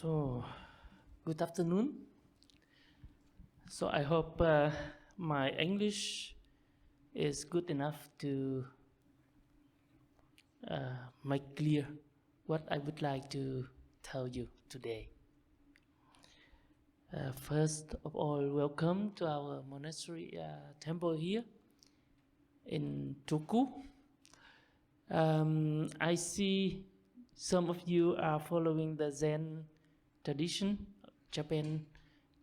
So, good afternoon. So, I hope my English is good enough to make clear what I would like to tell you today. First of all, welcome to our monastery temple here in Toku. I see some of you are following the Zen tradition, Japan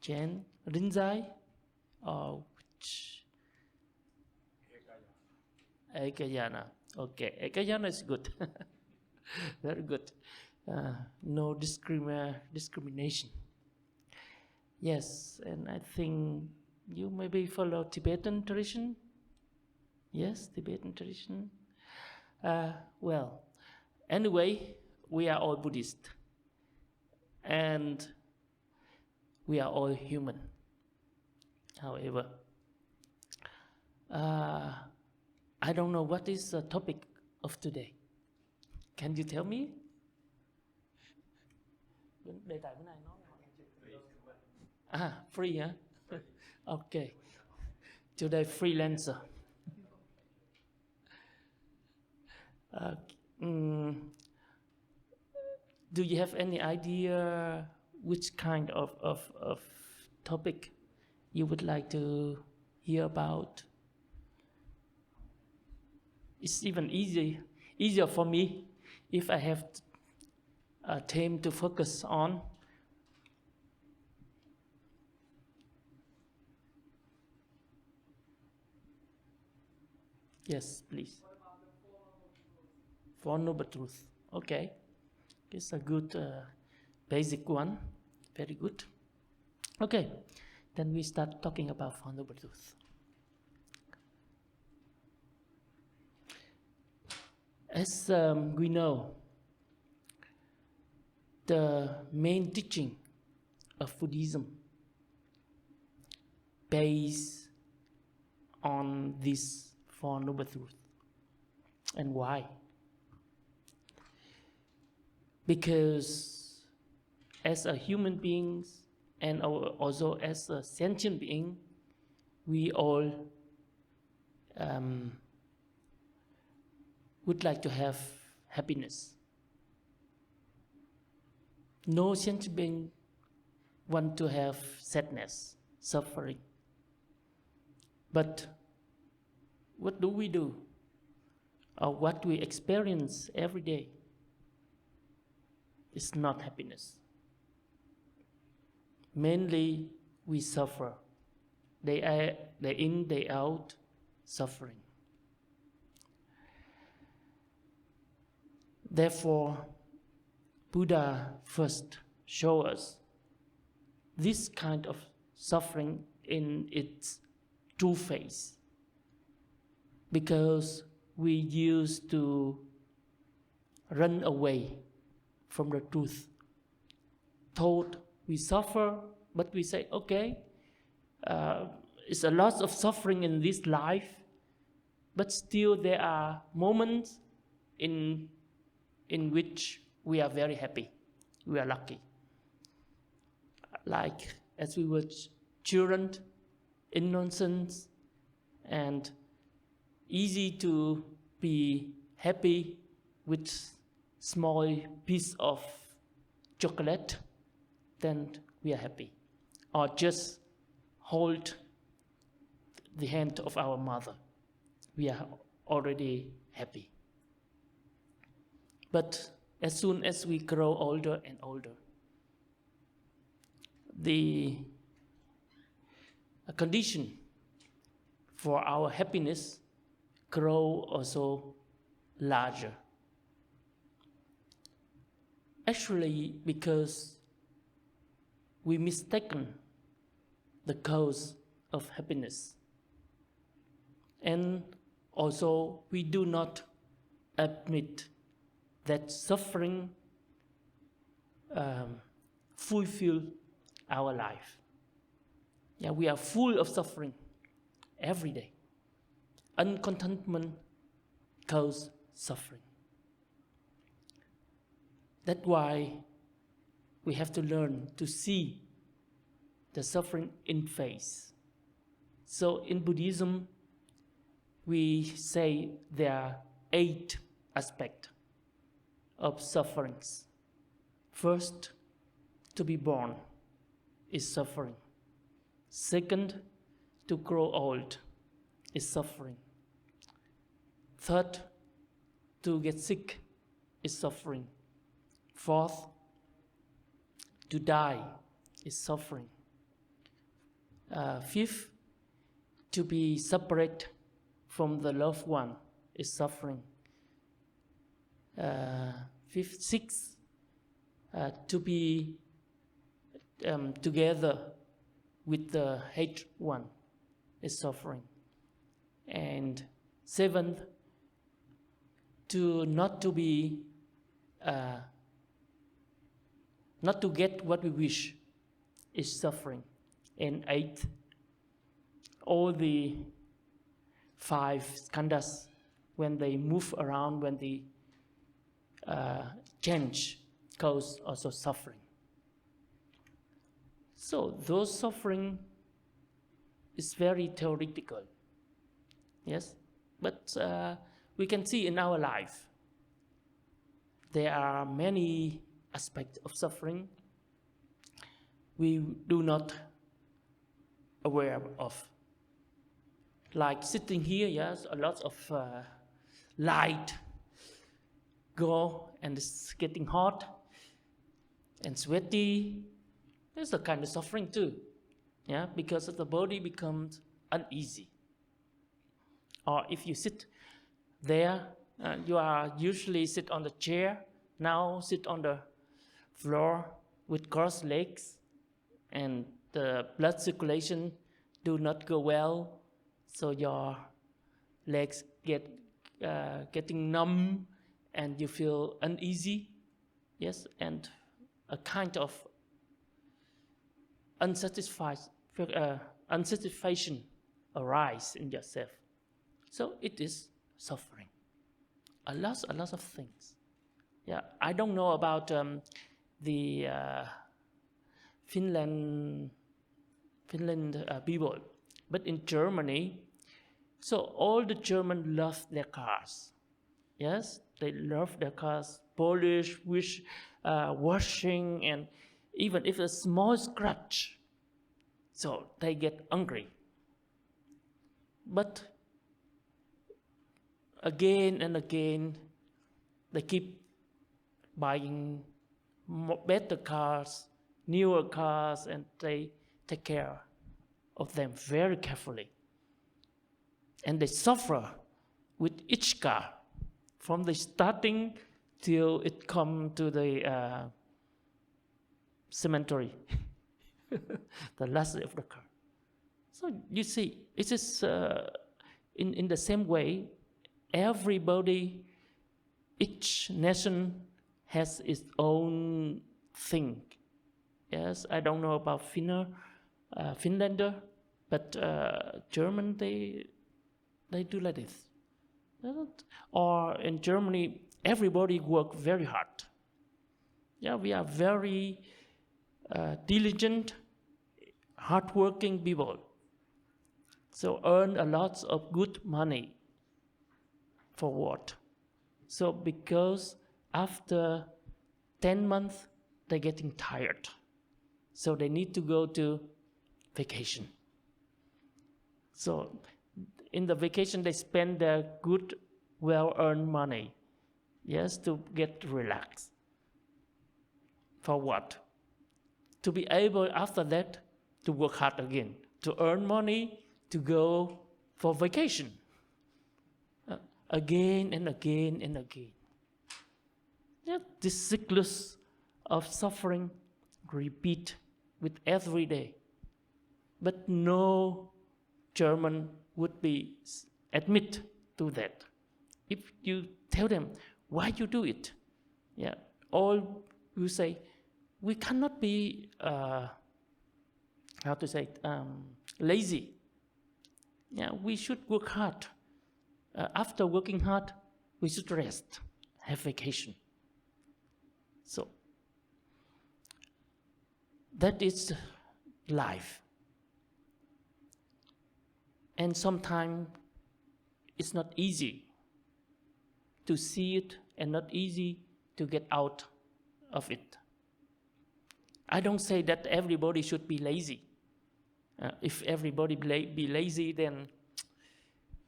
Zen Rinzai, or which? Ekayana. Okay, Ekayana is good. Very good. No discrimination. Yes, and I think you maybe follow Tibetan tradition. Yes, Tibetan tradition. Well, anyway, we are all Buddhist, and we are all human. However, I don't know what is the topic of today. Can you tell me? Đề tài bữa nay nó free hả? Okay. Today freelancer. Do you have any idea which kind of topic you would like to hear about? It's even easier for me if I have a theme to focus on. Yes, please. Four Noble Truth. Okay. It's a good basic one. Very good. Okay. Then we start talking about Four Noble Truth. As we know, the main teaching of Buddhism based on this Four Noble Truths. And why? Because as a human beings and also as a sentient being, we all would like to have happiness. No sentient being want to have sadness, suffering. But what do we do? Or what we experience every day is not happiness. Mainly we suffer. Day in, day out, suffering. Therefore, Buddha first showed us this kind of suffering in its true face. Because we used to run away from the truth. Thought we suffer, but we say, okay, it's a lot of suffering in this life, but still there are moments in which we are very happy, we are lucky. Like as we were children, innocent and easy to be happy with small piece of chocolate, then we are happy. Or just hold the hand of our mother, we are already happy. But as soon as we grow older and older, the condition for our happiness grow also larger. Actually, because we mistaken the cause of happiness. And also we do not admit that suffering fulfill our life. Yeah, we are full of suffering every day. Uncontentment causes suffering. That's why we have to learn to see the suffering in face. So in Buddhism, we say there are 8 aspects of sufferings. First, to be born is suffering. Second, to grow old is suffering. Third, to get sick is suffering. Fourth, to die is suffering. Fifth, to be separate from the loved one is suffering. Sixth, to be together with the hate one is suffering. And seventh, not to get what we wish is suffering. And eighth, all the 5 skandhas, when they move around, when they change, cause also suffering. So those suffering is very theoretical, yes, but we can see in our life there are many aspects of suffering we do not aware of. Like sitting here, yes, a lot of light go and it's getting hot and sweaty. There's a kind of suffering too, yeah, because the body becomes uneasy. Or if you sit there, you are usually sit on the chair, now sit on the floor with crossed legs, and the blood circulation do not go well, so your legs getting numb and you feel uneasy, yes, and a kind of unsatisfaction arise in yourself. So it is suffering. A lot of things. Yeah, I don't know about the Finland people, but in Germany, so all the Germans love their cars. Yes, they love their cars, polish, washing, and even if a small scratch, so they get angry. But again and again, they keep buying better cars, newer cars, and they take care of them very carefully. And they suffer with each car from the starting till it come to the cemetery, the last of the car. So you see, it is in the same way, everybody, each nation has its own thing. Yes, I don't know about Finlander, but German, they do like this. Or in Germany, everybody work very hard. Yeah, we are very diligent, hardworking people. So earn a lot of good money. For what? So because after 10 months, they're getting tired. So they need to go to vacation. So in the vacation, they spend their good, well-earned money, yes, to get relaxed. For what? To be able, after that, to work hard again, to earn money, to go for vacation. Again and again and again. Yeah, this cyclus of suffering repeat with every day. But no German would be admit to that. If you tell them why you do it, yeah, all you say, we cannot be lazy. Yeah, we should work hard. After working hard, we should rest, have vacation. So That is life. And sometimes it's not easy to see it and not easy to get out of it. I don't say that everybody should be lazy. If everybody be lazy, then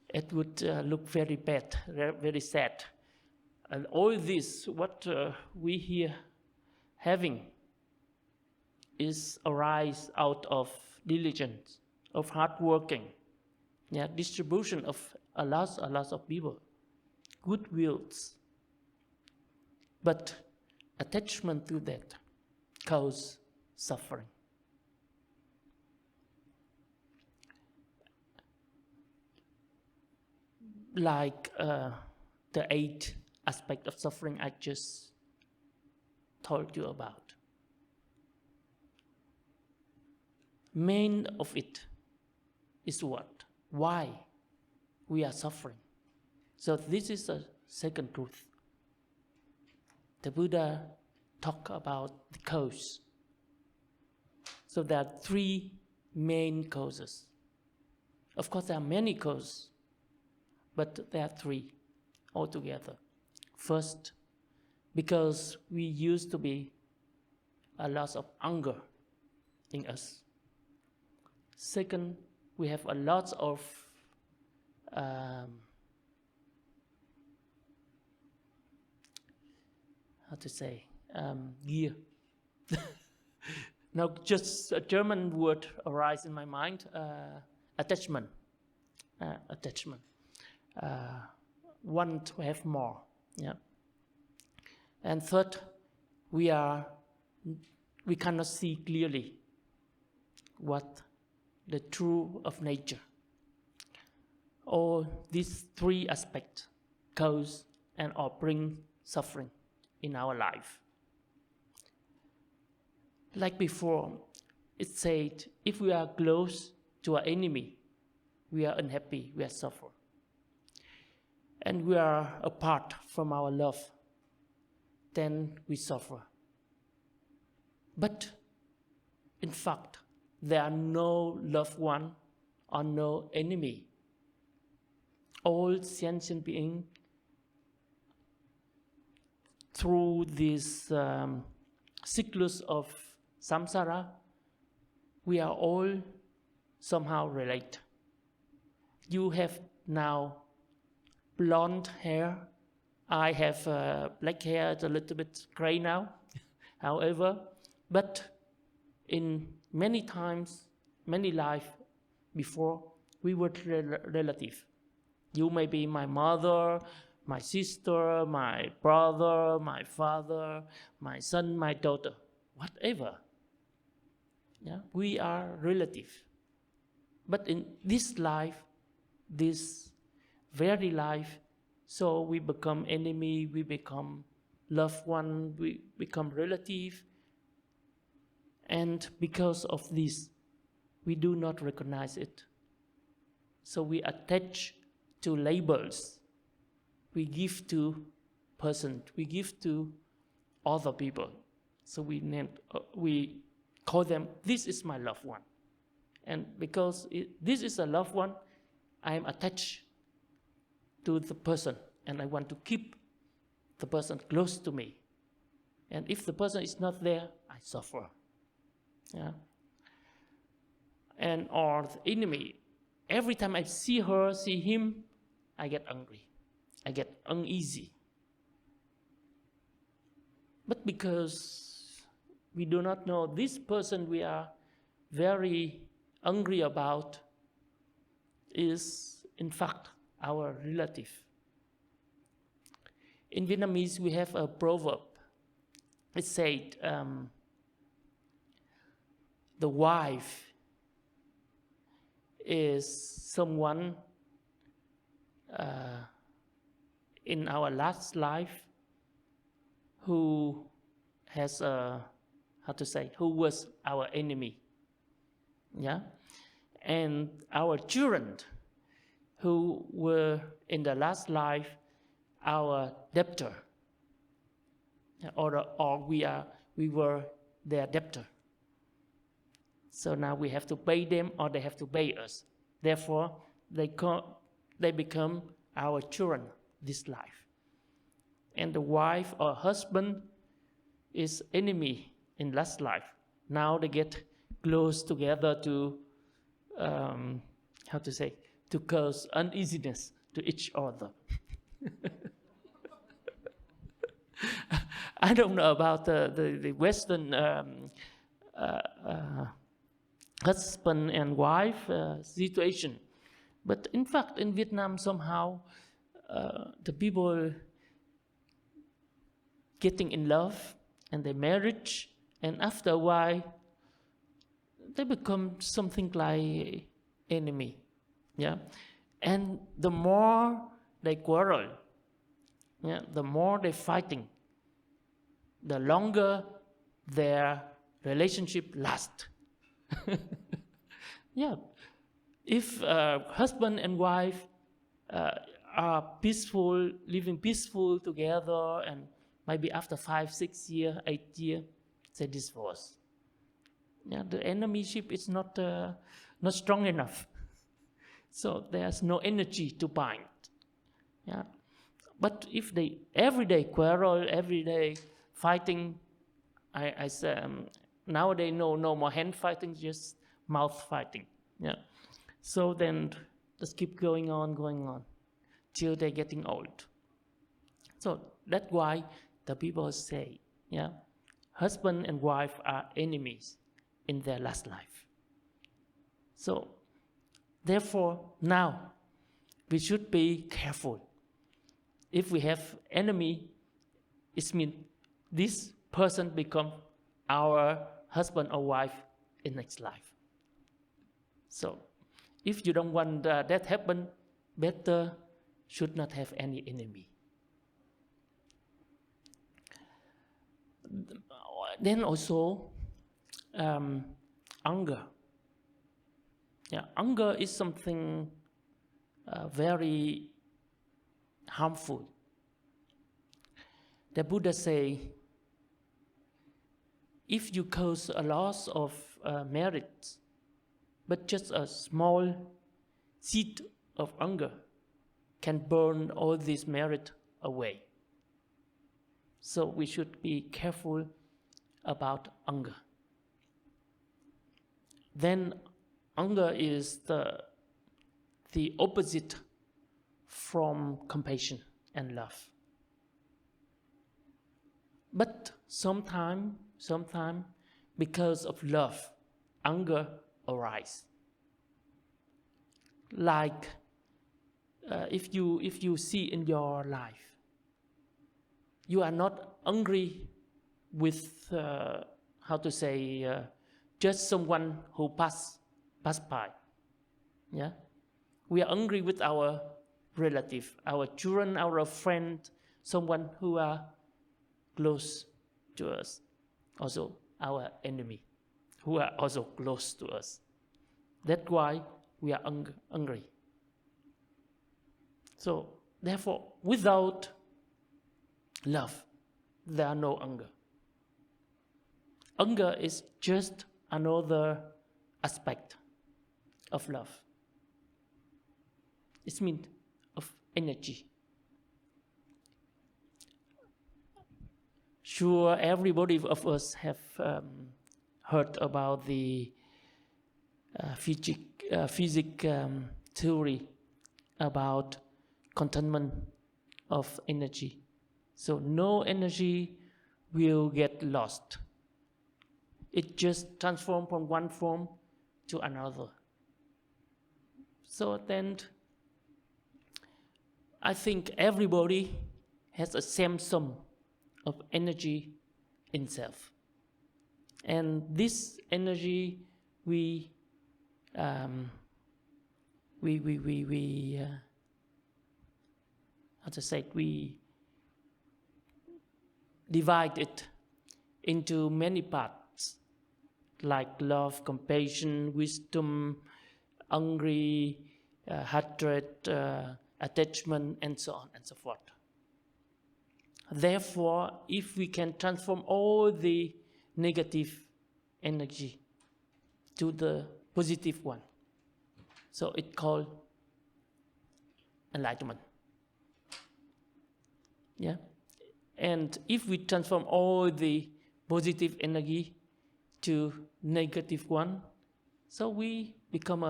it would look very bad, very sad. And all this, what we here having, is arise out of diligence, of hard working, distribution of a lot of people, good wills. But attachment to that causes suffering. Like the 8 aspects of suffering I just told you about. Main of it is what? Why we are suffering. So this is the second truth. The Buddha talked about the cause. So there are 3 main causes. Of course, there are many causes, but there are 3 altogether. First, because we used to be a lot of anger in us. Second, we have a lot of how to say, gear. Now, just a German word arises in my mind, attachment. Attachment. Want to have more. Yeah. And third, we cannot see clearly what the truth of nature. All these 3 aspects cause and or bring suffering in our life. Like before, it said, if we are close to our enemy, we are unhappy, we are suffer. And we are apart from our love, then we suffer. But in fact, there are no loved one or no enemy. All sentient beings, through this cyclus of samsara, we are all somehow related. You have now blonde hair. I have black hair, it's a little bit gray now. However, but in many times, many lives before, we were relative. You may be my mother, my sister, my brother, my father, my son, my daughter, whatever. Yeah, we are relative. But in this life, this very life, so we become enemy, we become loved one, we become relative. And because of this, we do not recognize it. So we attach to labels. We give to person, we give to other people. So we call them, this is my loved one. And because this is a loved one, I am attached to the person and I want to keep the person close to me. And if the person is not there, I suffer. Yeah. And or the enemy, every time I see her, see him, I get angry. I get uneasy. But because we do not know this person we are very angry about is in fact our relative. In Vietnamese we have a proverb. It said, the wife is someone in our last life who has who was our enemy. Yeah, and our children who were in the last life our debtor, or we were their debtor. So now we have to pay them or they have to pay us. Therefore, they become our children this life. And the wife or husband is enemy in last life. Now they get close together to, to cause uneasiness to each other. I don't know about the Western husband and wife situation, but in fact in Vietnam somehow the people getting in love and they marriage, and after a while they become something like enemy, yeah. And the more they quarrel, yeah, the more they fighting, the longer their relationship lasts. Yeah, if husband and wife are peaceful, living peaceful together, and maybe after 5, 6 years, 8 years, they divorce. Yeah, the enemyship is not strong enough, so there's no energy to bind. Yeah, but if they every day quarrel, every day fighting, I say nowadays no more hand fighting, just mouth fighting. Yeah, so then just keep going on till they're getting old. So that's why the people say, yeah, husband and wife are enemies in their last life. So therefore now we should be careful. If we have enemy, it means this person become our husband or wife in next life. So if you don't want that happen, better should not have any enemy. Then also anger. Yeah, anger is something very harmful. The Buddha say, if you cause a loss of merit, but just a small seed of anger can burn all this merit away. So we should be careful about anger. Then anger is the opposite from compassion and love. But sometimes because of love, anger arises. Like if you see in your life, you are not angry with just someone who pass by. Yeah, we are angry with our relative, our children, our friend, someone who are close to us, also our enemy, who are also close to us. That's why we are angry. So therefore, without love, there are no anger. Anger is just another aspect of love. It means of energy. Sure, everybody of us have heard about the physics theory about containment of energy. So no energy will get lost. It just transforms from one form to another. So then I think everybody has a same sum of energy in self. And this energy we divide it into many parts, like love, compassion, wisdom, anger, hatred, attachment, and so on and so forth. Therefore, if we can transform all the negative energy to the positive one. So it's called enlightenment. Yeah, and if we transform all the positive energy to negative one, so we become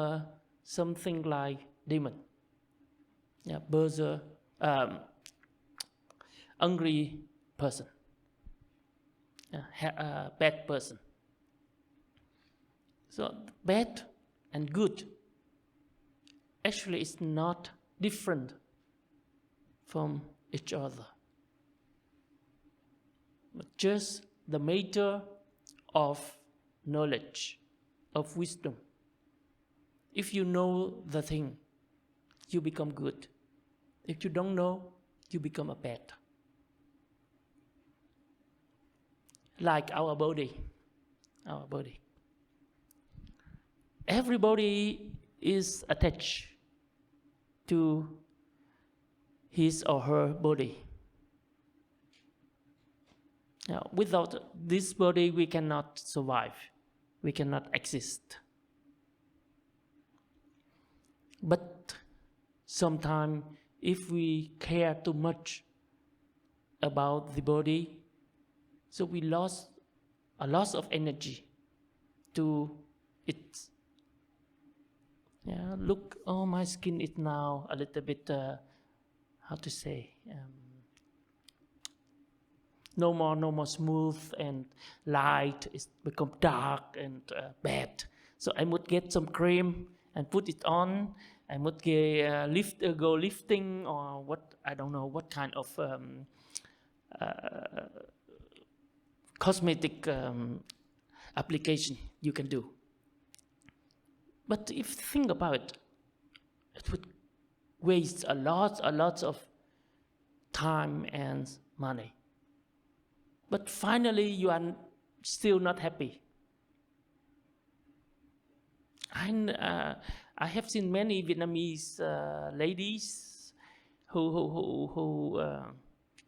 something like demon. Yeah, berserk, angry person, bad person. So bad and good actually is not different from each other, but just the matter of knowledge, of wisdom. If you know the thing, you become good. If you don't know, you become a bad. Like our body. Everybody is attached to his or her body. Now, without this body, we cannot survive. We cannot exist. But sometimes, if we care too much about the body, so we lost a lot of energy to it. Yeah, look, oh, my skin is now a little bit, how to say, no more smooth and light. It's become dark and bad. So I would get some cream and put it on. I would go lifting or what, I don't know what kind of cosmetic application you can do. But if you think about it, it would waste a lot of time and money. But finally, you are still not happy. I have seen many Vietnamese ladies who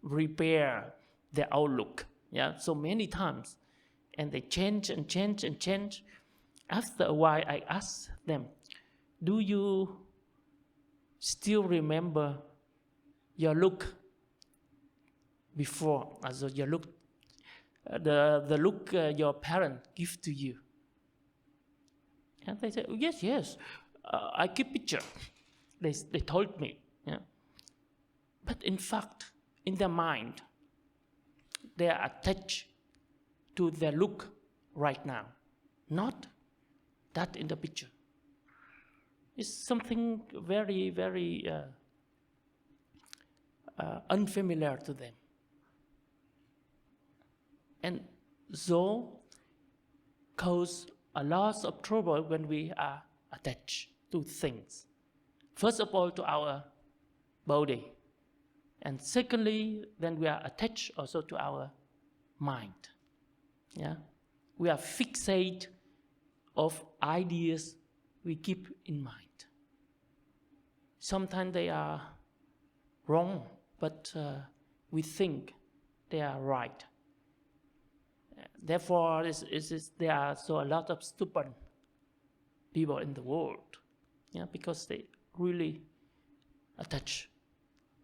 repair their outlook, yeah, so many times, and they change and change and change. After a while, I ask them, "Do you still remember your look before? Also, your look, the look your parents give to you?" And they say, yes, I keep picture. They told me, yeah. But in fact, in their mind, they are attached to their look right now, not that in the picture. It's something very, very unfamiliar to them. And so cause a lot of trouble when we are attached to things. First of all, to our body. And secondly, then we are attached also to our mind. Yeah? We are fixated of ideas we keep in mind. Sometimes they are wrong, but we think they are right. Therefore, there are so a lot of stupid people in the world, yeah, because they really attach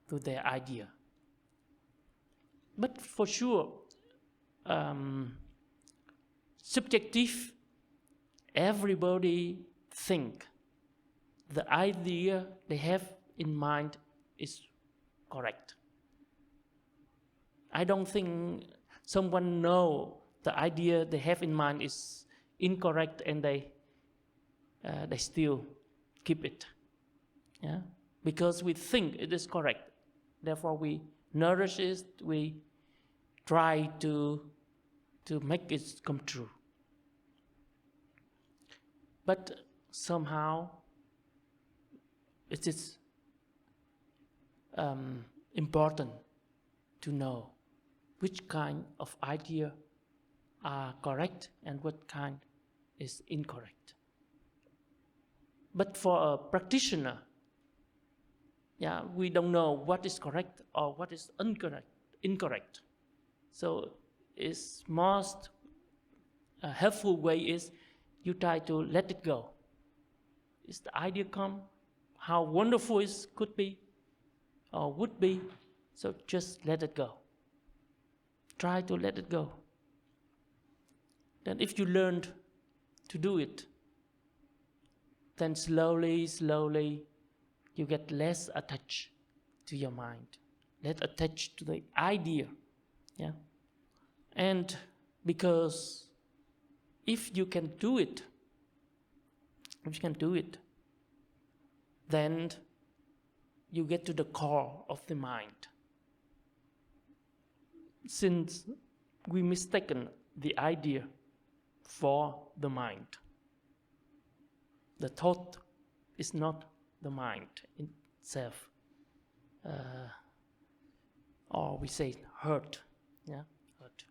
to their idea. But for sure, subjective, everybody think the idea they have in mind is correct. I don't think someone know the idea they have in mind is incorrect and they still keep it. Yeah? Because we think it is correct. Therefore we nourish it, we try to make it come true. But somehow it is important to know which kind of idea are correct and what kind is incorrect. But for a practitioner, yeah, we don't know what is correct or what is incorrect. So its most helpful way is you try to let it go. Is the idea come? How wonderful it could be or would be. So just let it go. Try to let it go. Then if you learned to do it, then slowly you get less attached to your mind, less attached to the idea. Yeah. And because if you can do it, then you get to the core of the mind. Since we mistaken the idea for the mind, the thought is not the mind itself, or we say hurt, yeah, hurt.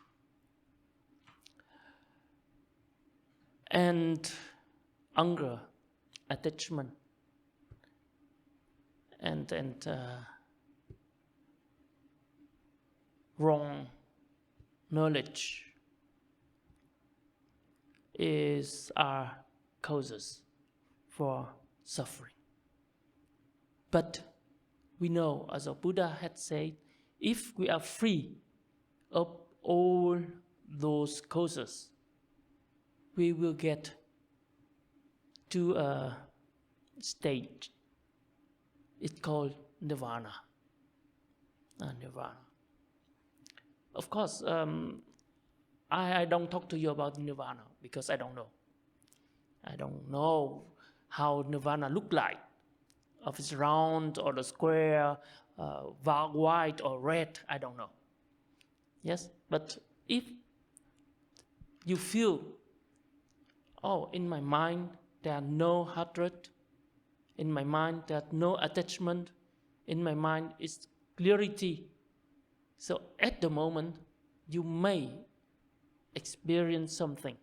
And anger, attachment, and wrong knowledge are causes for suffering. But we know, as our Buddha had said, if we are free of all those causes, we will get to a state. It's called nirvana. Nirvana. Of course, I don't talk to you about nirvana because I don't know. I don't know how nirvana look like. If it's round or the square, white or red, I don't know. Yes, but if you feel, oh, in my mind there are no hatred, in my mind there are no attachment, in my mind is clarity. So at the moment you may experience something,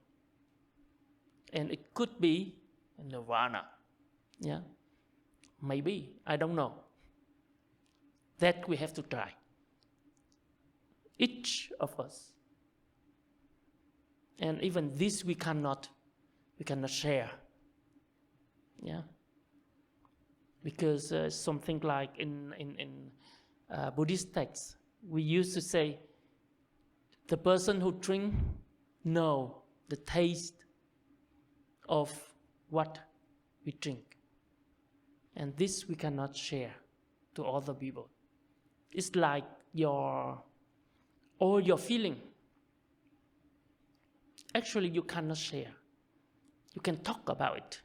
and it could be nirvana. Yeah, maybe, I don't know. That we have to try. Each of us. And even this we cannot share. Yeah, because something like in Buddhist texts, we used to say, the person who drinks knows the taste of what we drink. And this we cannot share to other people. It's like all your feeling. Actually, you cannot share. You can talk about it.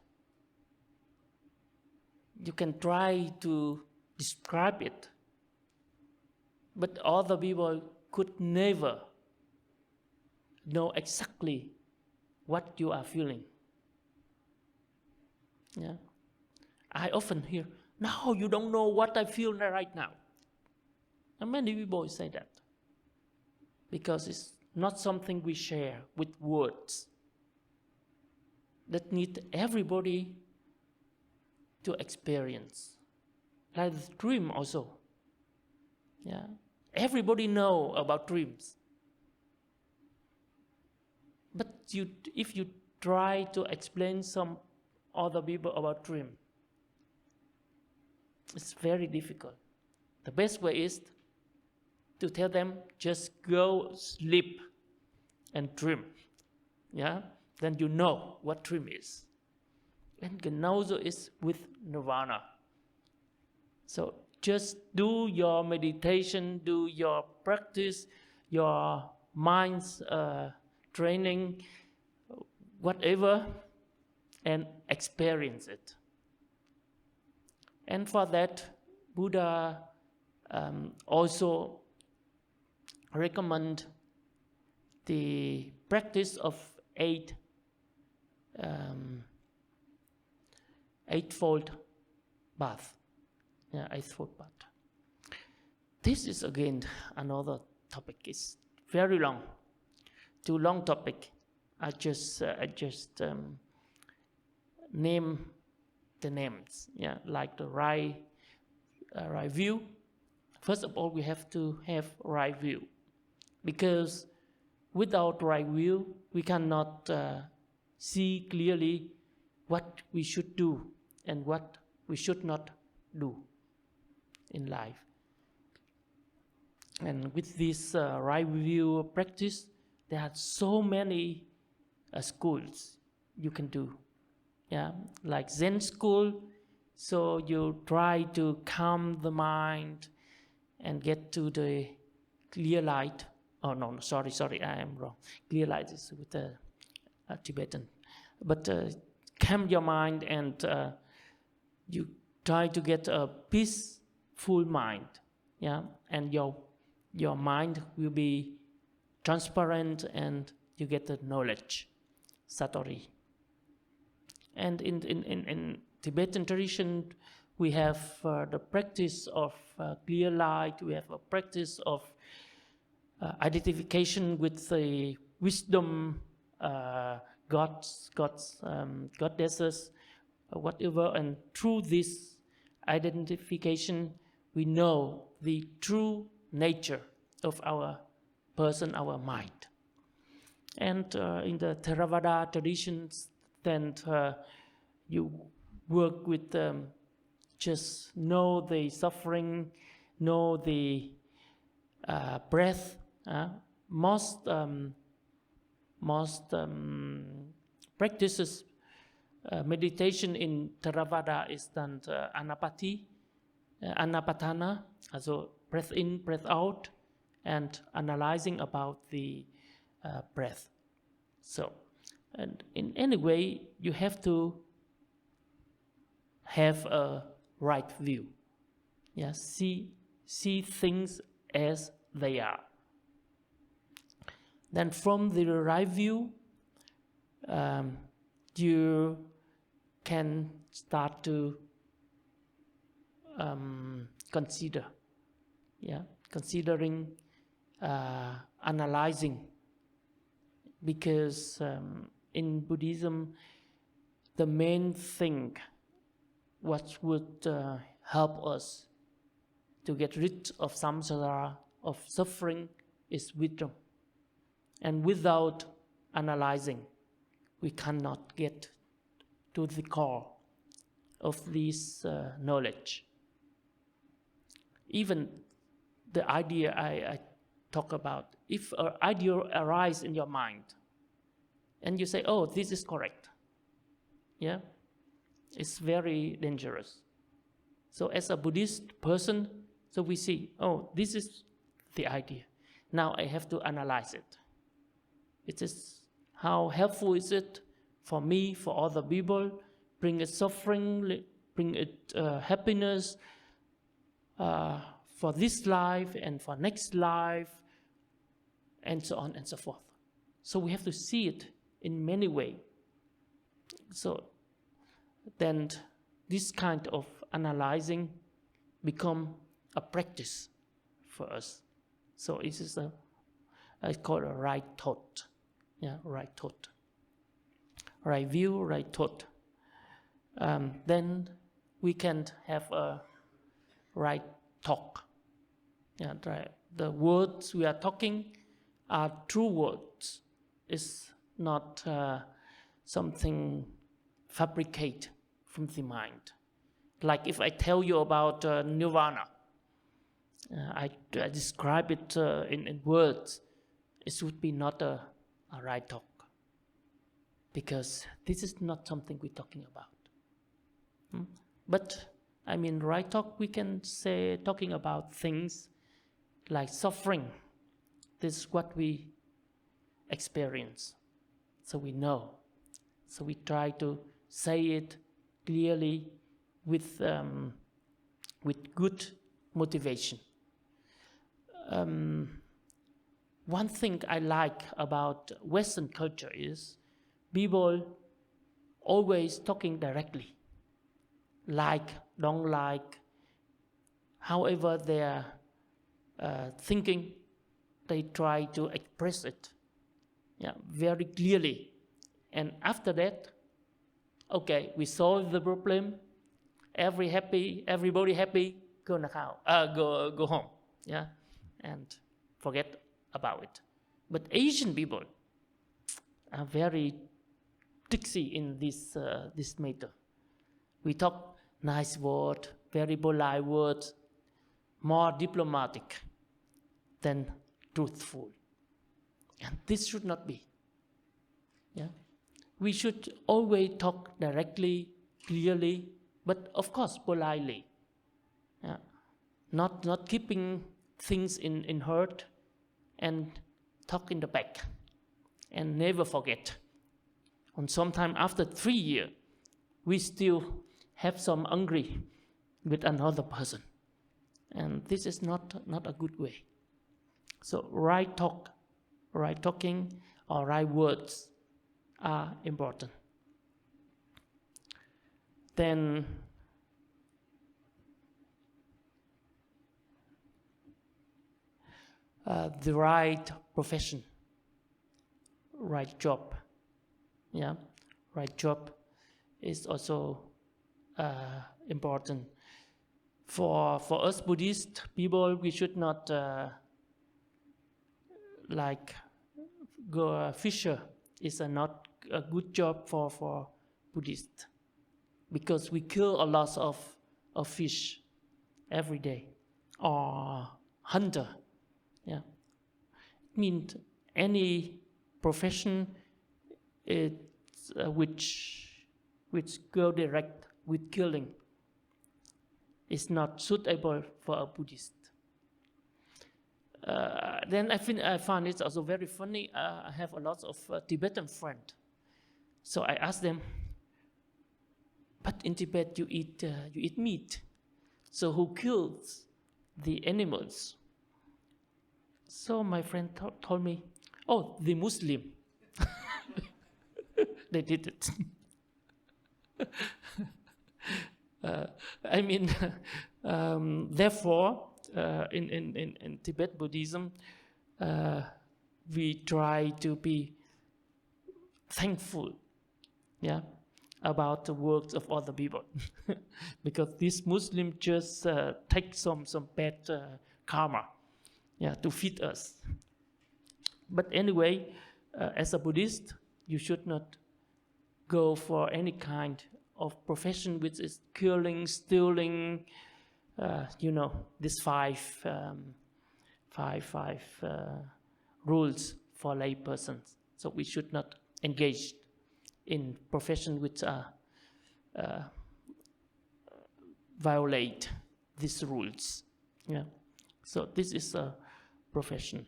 You can try to describe it. But other people could never know exactly what you are feeling. Yeah. I often hear, no, you don't know what I feel right now. And many people say that. Because it's not something we share with words. That need everybody to experience. Like the dream also. Yeah. Everybody know about dreams. But if you try to explain some other people about dream, it's very difficult. The best way is to tell them, just go sleep and dream. Yeah? Then you know what dream is. And genauso is with nirvana. So just do your meditation, do your practice, your mind's training, whatever, and experience it. And for that, Buddha also recommend the practice of eightfold bath. Yeah, eightfold bath. This is again another topic. It's very long, too long topic. I just name the names. Yeah, like the right view. First of all, we have to have right view, because without right view, we cannot see clearly what we should do and what we should not do in life. And with this right view practice, there are so many schools you can do. Yeah, like Zen school. So you try to calm the mind and get to the clear light. Oh no, sorry, I am wrong. Clear light is with the Tibetan. But calm your mind and you try to get a peaceful mind. Yeah, and your mind will be transparent and you get the knowledge, satori. And in Tibetan tradition, we have the practice of clear light. We have a practice of identification with the wisdom, goddesses, whatever. And through this identification, we know the true nature of our person, our mind. And in the Theravada traditions, then you work with just know the suffering, know the breath. Most practices meditation in Theravada is done anapatana, also breath in, breath out, and analyzing about the breath. So, and in any way, you have to have a right view. Yeah, see things as they are. Then from the right view, you can start to consider. Yeah, considering, analyzing. Because in Buddhism, the main thing what would help us to get rid of samsara, of suffering, is wisdom. And without analyzing, we cannot get to the core of this knowledge. Even the idea I talk about, if an idea arises in your mind, and you say, oh, this is correct, yeah, it's very dangerous. So as a Buddhist person, so we see, oh, this is the idea. Now I have to analyze it. It is, how helpful is it for me, for other people? Bring it suffering, bring it happiness for this life and for next life, and so on and so forth. So we have to see it in many ways. So then this kind of analyzing become a practice for us. So it is I call it a right thought. Yeah, right thought. Right view, right thought. Then we can have a right talk. Yeah, right. The words we are talking are true words. It's not something fabricated from the mind. Like if I tell you about nirvana, I describe it in words, it would be not a right talk. Because this is not something we're talking about. But I mean, right talk, we can say talking about things like suffering. This is what we experience. So we know. So we try to say it clearly with good motivation. One thing I like about Western culture is people always talking directly. Like, don't like, however they are thinking, they try to express it, yeah, very clearly. And after that, okay, we solve the problem, everybody happy, go home, yeah, and forget about it. But Asian people are very tricksy in this matter. We talk nice word, very polite words, more diplomatic than truthful. And this should not be. Yeah? We should always talk directly, clearly, but of course politely. Yeah? Not keeping things in hurt and talk in the back and never forget. And sometime after 3 years, we still have some angry with another person. And this is not a good way. So right talking or right words are important. Then the right profession, right job. Yeah, right job is also important. For us Buddhist people, we should not like go fisher is not a good job for Buddhist, because we kill a lot of fish every day, or hunter. Yeah, it means any profession which go direct with killing is not suitable for a Buddhist. Then I find it also very funny. I have a lot of Tibetan friends, so I ask them, but in Tibet you eat meat, so who kills the animals? So my friend told me, oh, the Muslim. They did it. I mean, therefore, in Tibet Buddhism, we try to be thankful, yeah, about the works of other people, because these Muslims just take some bad karma, yeah, to feed us. But anyway, as a Buddhist, you should not go for any kind of profession which is killing, stealing, these five rules for lay persons. So we should not engage in profession which violate these rules. Yeah. So this is a profession.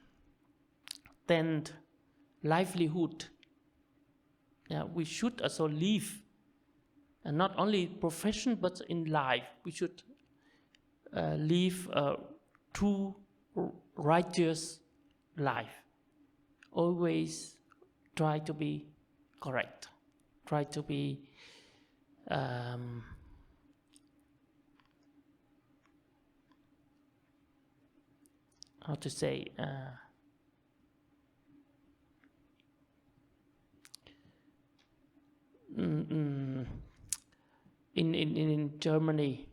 Then livelihood. Yeah, we should also live, and not only profession but in life. We should live a true, righteous life. Always try to be correct. Try to be how to say, in Germany,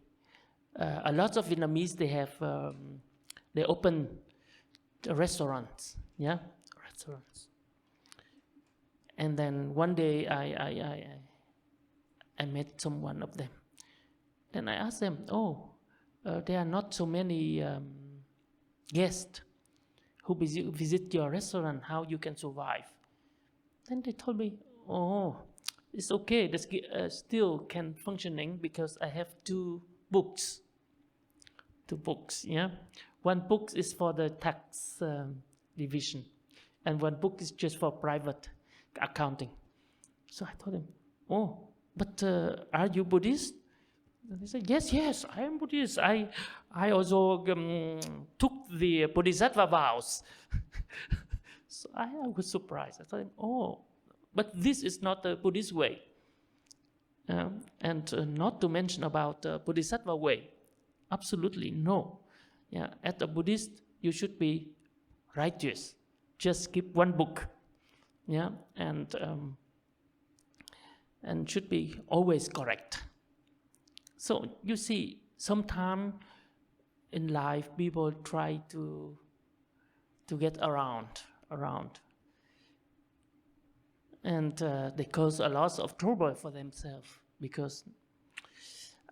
a lot of Vietnamese, they open restaurants, yeah, restaurants. And then one day I met someone of them. Then I asked them, there are not so many guests who visit your restaurant, how you can survive? Then they told me, it's okay, that's still can functioning because I have two books, yeah. One book is for the tax division, and one book is just for private accounting. So I told him, but are you Buddhist? And they said, yes, I am Buddhist. I also took the Bodhisattva vows. So I was surprised. I told him, but this is not the Buddhist way. And not to mention about the Bodhisattva way. Absolutely no. Yeah, as a Buddhist, you should be righteous. Just keep one book. Yeah, and should be always correct. So you see, sometimes in life, people try to get around. and they cause a lot of trouble for themselves, because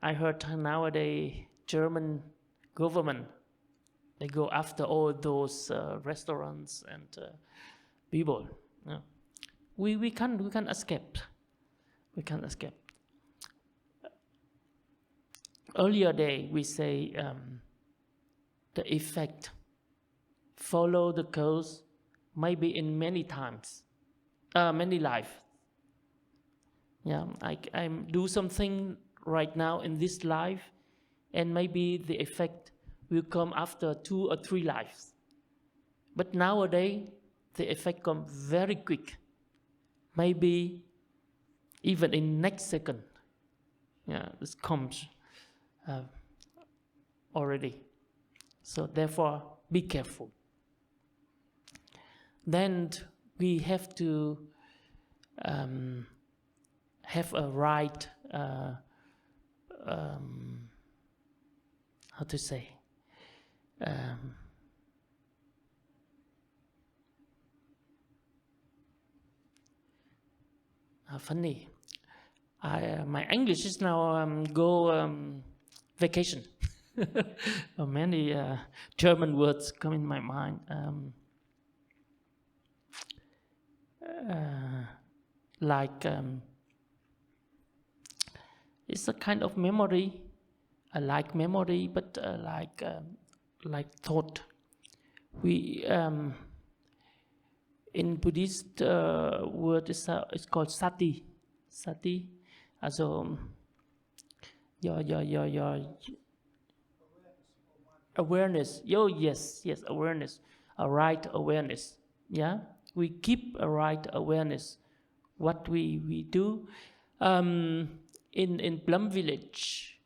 I heard nowadays German government, they go after all those restaurants and people. Yeah. We can't escape. We can't escape. Earlier day we say the effect follow the cause, maybe in many times, many life. Yeah, I do something right now in this life, and maybe the effect will come after 2 or 3 lives. But nowadays, the effect comes very quick, maybe even in next second. Yeah, this comes already. So therefore, be careful. Then we have to have a right, how to say, funny. My English is now go vacation. Many German words come in my mind. Like it's a kind of memory, like memory, but like thought. We in Buddhist word is it's called sati. Sati, also your awareness. Oh yes, awareness, a right awareness. Yeah, we keep a right awareness. What we do in Plum Village.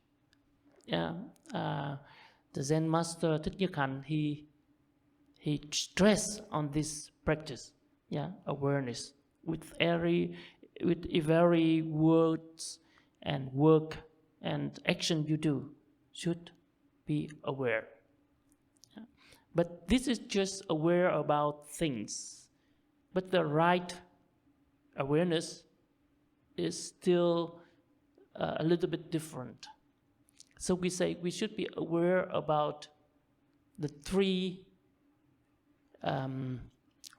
Yeah, the Zen master Thich he stressed on this practice. Yeah, awareness with every words and work and action you do should be aware. Yeah. But this is just aware about things. But the right awareness is still a little bit different. So we say we should be aware about the 3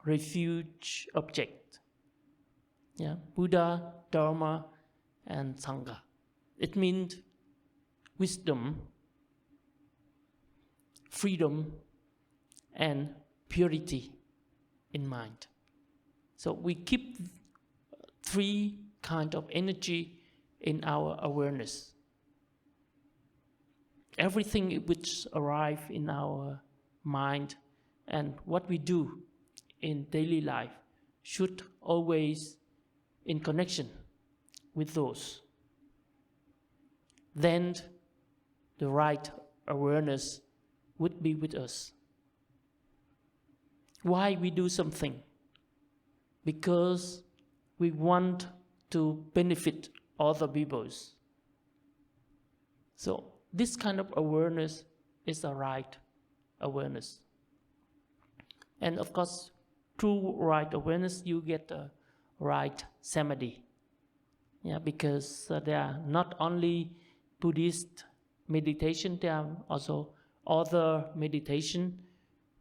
refuge object. Yeah, Buddha, Dharma, and Sangha. It means wisdom, freedom, and purity in mind. So we keep 3 kind of energy in our awareness. Everything which arrive in our mind and what we do in daily life should always in connection with those. Then the right awareness would be with us. Why we do something? Because we want to benefit other peoples. So this kind of awareness is a right awareness. And of course, through right awareness, you get a right samadhi. Yeah, because there are not only Buddhist meditation, there are also other meditation,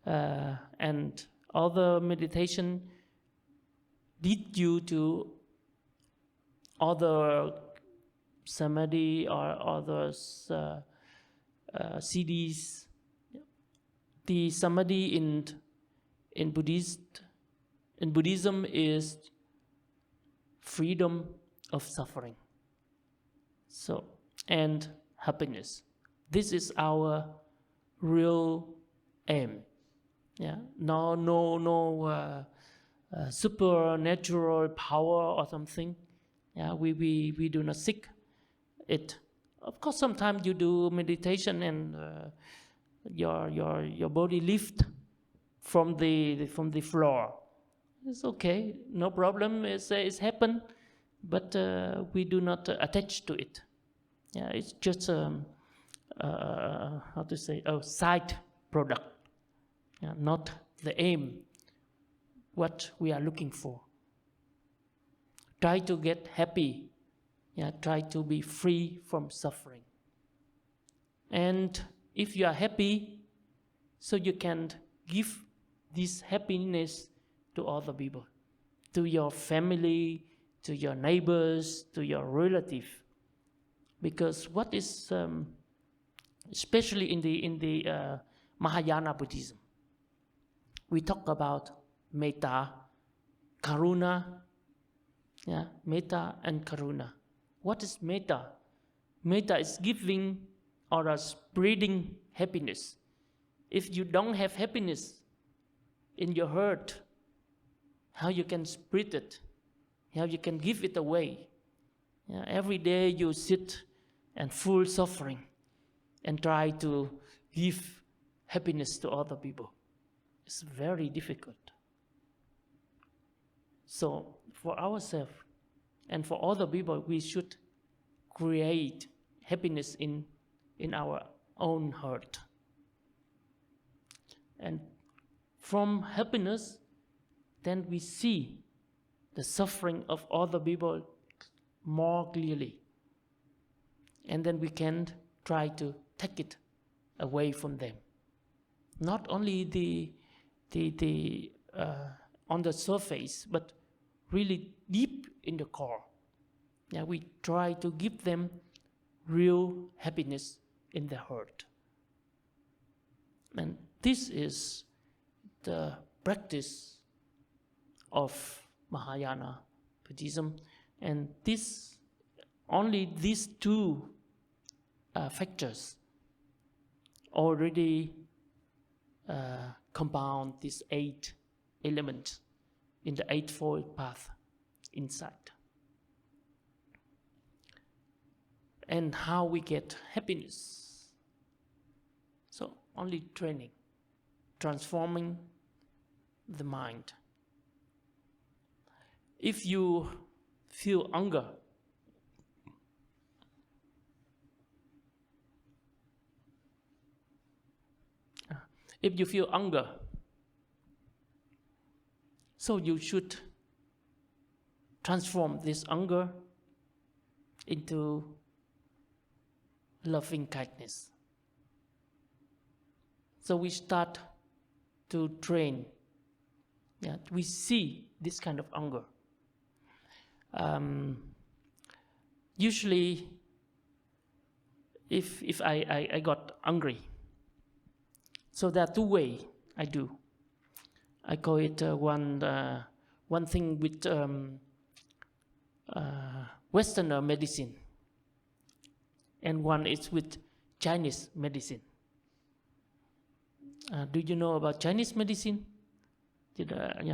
and other meditation lead you to other samadhi or other CDs. The samadhi in Buddhism is freedom of suffering. So, and happiness. This is our real aim. Yeah, no supernatural power or something. Yeah, we do not seek it. Of course, sometimes you do meditation and your body lift from the floor. It's okay, no problem. It's happened, but we do not attach to it. Yeah, it's just how to say, a side product. Yeah, not the aim. What we are looking for. try to get happy. Try to be free from suffering. And if you are happy, so you can give this happiness to other people, to your family, to your neighbors, to your relative. Because what is, especially in the Mahayana Buddhism, we talk about metta, karuna, metta and karuna. What is metta? Metta is giving or spreading happiness. If you don't have happiness in your heart, how you can spread it? How you can give it away? Every day you sit and full suffering and try to give happiness to other people. It's very difficult. So for ourselves and for other people, we should create happiness in our own heart. And from happiness, then we see the suffering of other people more clearly. And then we can try to take it away from them. Not only the on the surface, but really deep in the core. We try to give them real happiness in their heart. And this is the practice of Mahayana Buddhism. And only these two factors already compound these 8 elements in the Eightfold Path inside. And how we get happiness? So only training, transforming the mind. If you feel hunger, so you should transform this hunger into loving kindness. So we start to train. We see this kind of hunger. Usually, if I got hungry, so there are 2 ways I do. I call it one thing with Western medicine, and one is with Chinese medicine. Do you know about Chinese medicine?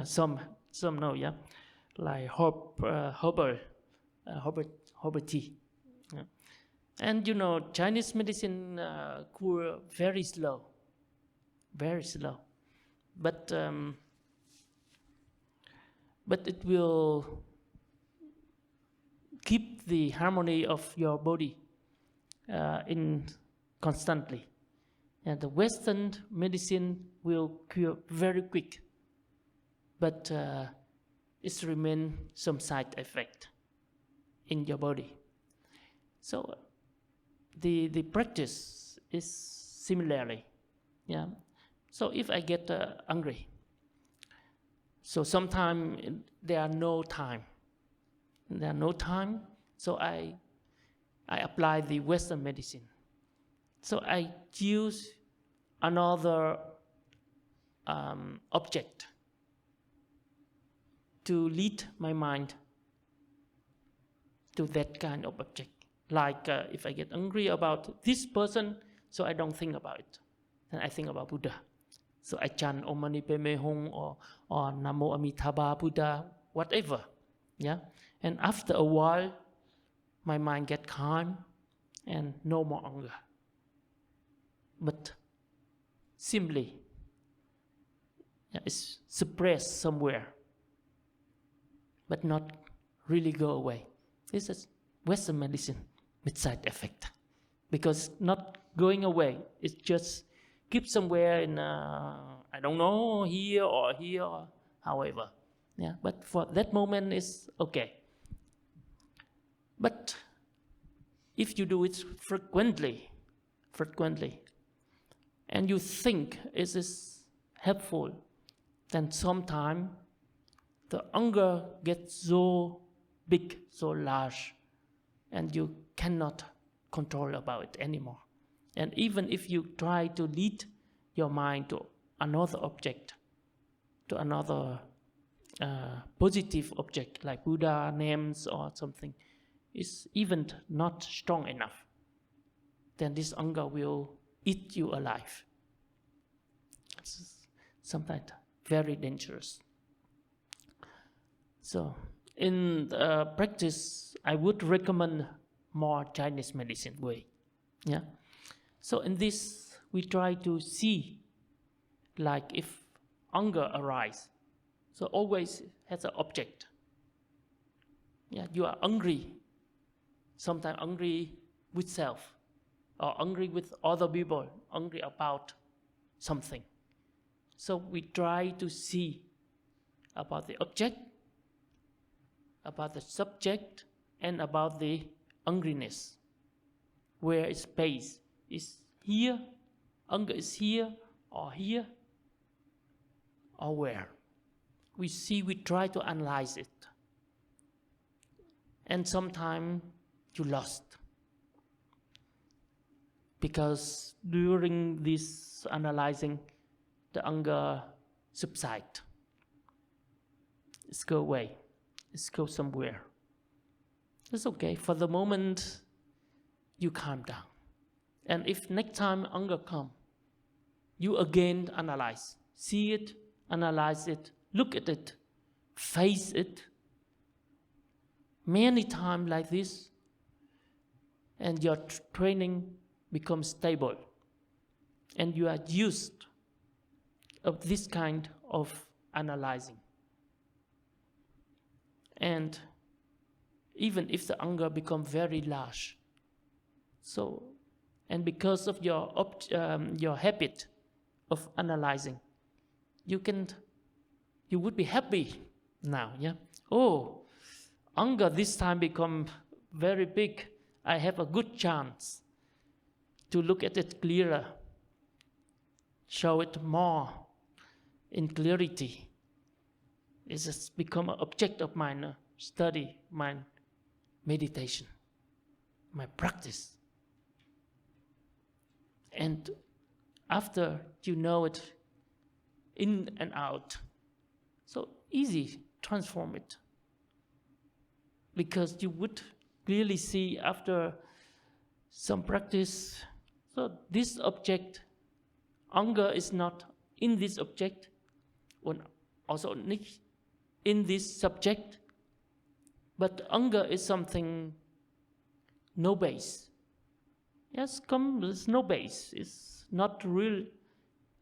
Some know, like herbal tea. And Chinese medicine cure very slow, but it will keep the harmony of your body in constantly. And the Western medicine will cure very quick, but it remains some side effect in your body. So the practice is similarly. So if I get hungry, so sometimes there are no time, so I apply the Western medicine. So I choose another object to lead my mind to that kind of object. Like if I get angry about this person, so I don't think about it, then I think about Buddha. So I chant Om Mani Padme Hum or Namo Amitabha Buddha, whatever. And after a while, my mind get calm and no more anger. But simply, it's suppressed somewhere, but not really go away. This is Western medicine with side effect, because not going away, it's just keep somewhere in I don't know, here or however. But for that moment it's okay. But if you do it frequently, and you think it is helpful, then sometime the anger gets so big, so large, and you cannot control about it anymore. And even if you try to lead your mind to another object, to another positive object like Buddha names or something, is even not strong enough, then this anger will eat you alive. It's sometimes very dangerous. So in practice, I would recommend more Chinese medicine way. Yeah. So in this, we try to see, like if anger arises, so always has an object. Yeah, you are angry, sometimes angry with self, or angry with other people, angry about something. So we try to see about the object, about the subject, and about the angriness. Where is space? Is here? Anger is here, or where? We try to analyze it. And sometimes you lost. Because during this analyzing, the anger subsides. It's go away. It's go somewhere. It's okay. For the moment, you calm down. And if next time anger comes, you again analyze. See it, analyze it, look at it, face it. Many times like this, and your training becomes stable. And you are used of this kind of analyzing. And even if the anger becomes very large, and because of your habit of analyzing, you would be happy now. Yeah. Oh, anger this time become very big. I have a good chance to look at it clearer, show it more in clarity. It has become an object of my study, my meditation, my practice. And after you know it in and out, so easy transform it. Because you would clearly see after some practice, so this object, anger is not in this object, also in this subject, but anger is something no base. Yes, there's no base. It's not real,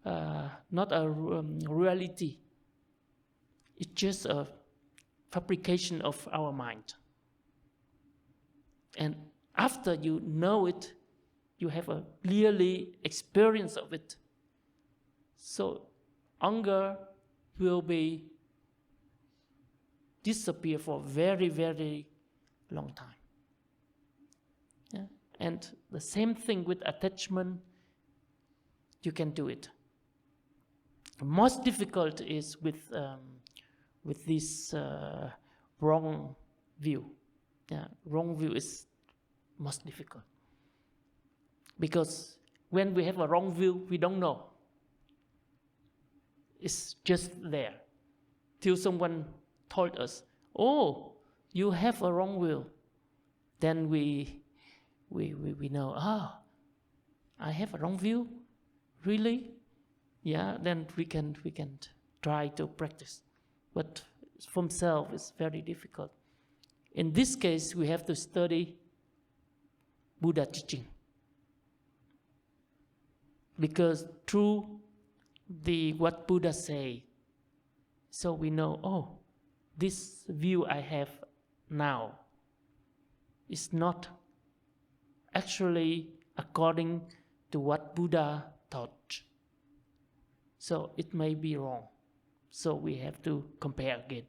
not a reality. It's just a fabrication of our mind. And after you know it, you have a clearly experience of it. So anger will be disappear for a very, very long time. Yeah? And the same thing with attachment, you can do it. The most difficult is with this wrong view. Yeah, wrong view is most difficult. Because when we have a wrong view, we don't know. It's just there. Till someone told us, oh, you have a wrong view. Then we know, I have a wrong view? Really? Yeah, then we can try to practice. But from self, it's very difficult. In this case, we have to study Buddha teaching. Because through what Buddha say, so we know, oh, this view I have now is not actually according to what Buddha taught. So it may be wrong. So we have to compare again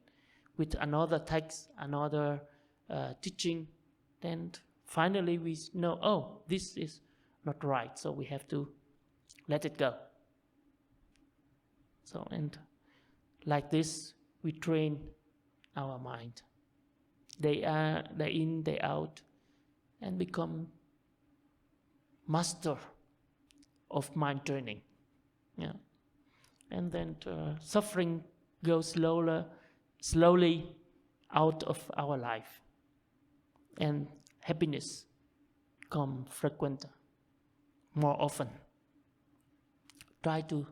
with another text, another teaching, then finally we know, oh, this is not right, so we have to let it go. So, and like this, we train our mind. Day in, day out, and become master of mind training. Yeah. And then suffering goes slowly out of our life, and happiness come frequent, more often. Try to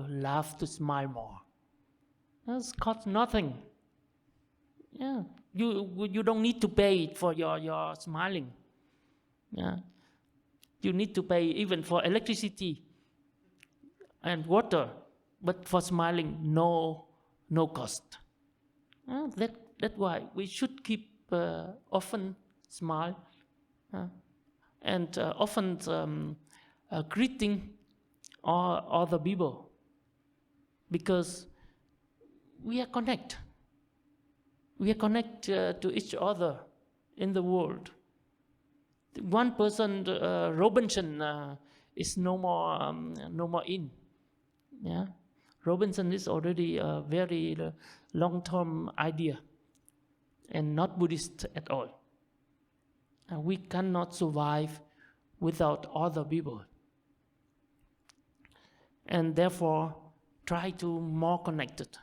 laugh, to smile more. That's cost nothing. Yeah, you don't need to pay for your smiling. Yeah, you need to pay even for electricity and water, but for smiling, no cost. That's why we should keep often smile, and often greeting all other people, because we are connected. We are connected to each other in the world. One person, Robinson, is no more in. Yeah, Robinson is already a very long-term idea, and not Buddhist at all. We cannot survive without other people, and therefore try to more connected.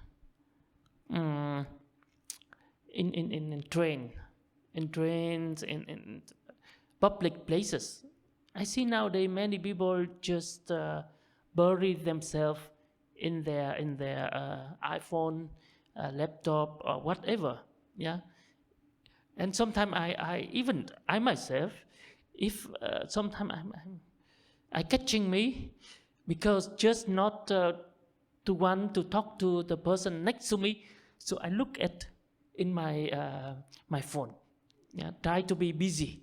In trains, in public places, I see nowadays many people just bury themselves in their iPhone, laptop, or whatever. Yeah, and sometimes I myself, if sometimes I catching me, because just not to want to talk to the person next to me, so I look at in my phone. Yeah, try to be busy.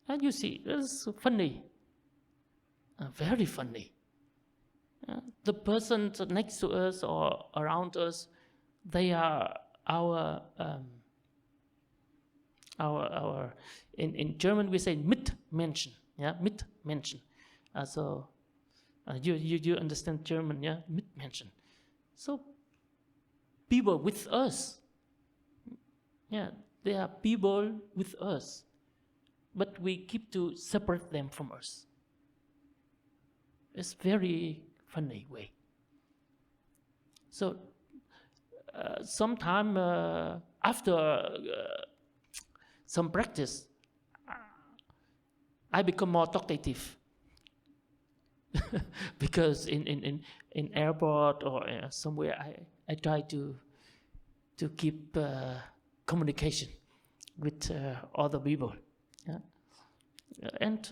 And you see, it's funny, very funny. The person next to us or around us, they are our in German we say Mitmenschen. Yeah, Mitmenschen. So you understand German, yeah? Mitmenschen. So people with us. Yeah, they are people with us, but we keep to separate them from us. It's very funny way. So sometime after some practice, I become more talkative. Because in airport or somewhere, I try to keep communication with other people. Yeah? And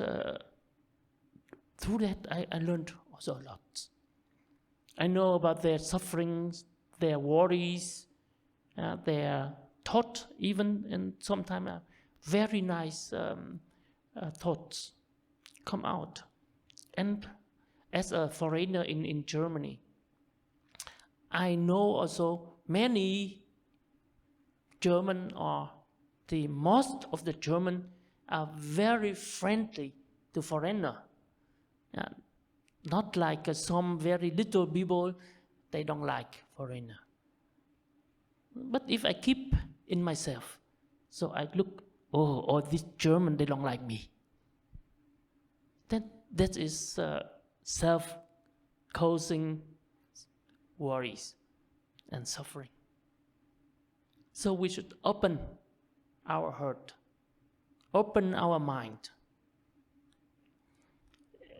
through that, I learned also a lot. I know about their sufferings, their worries, their thought, even, and sometimes very nice thoughts come out. And as a foreigner in Germany, I know also many German, or the most of the German, are very friendly to foreigner. Not like some very little people, they don't like foreigner. But if I keep in myself, so I look, oh, this German, they don't like me. Then that is self-causing worries and suffering. So we should open our heart, open our mind.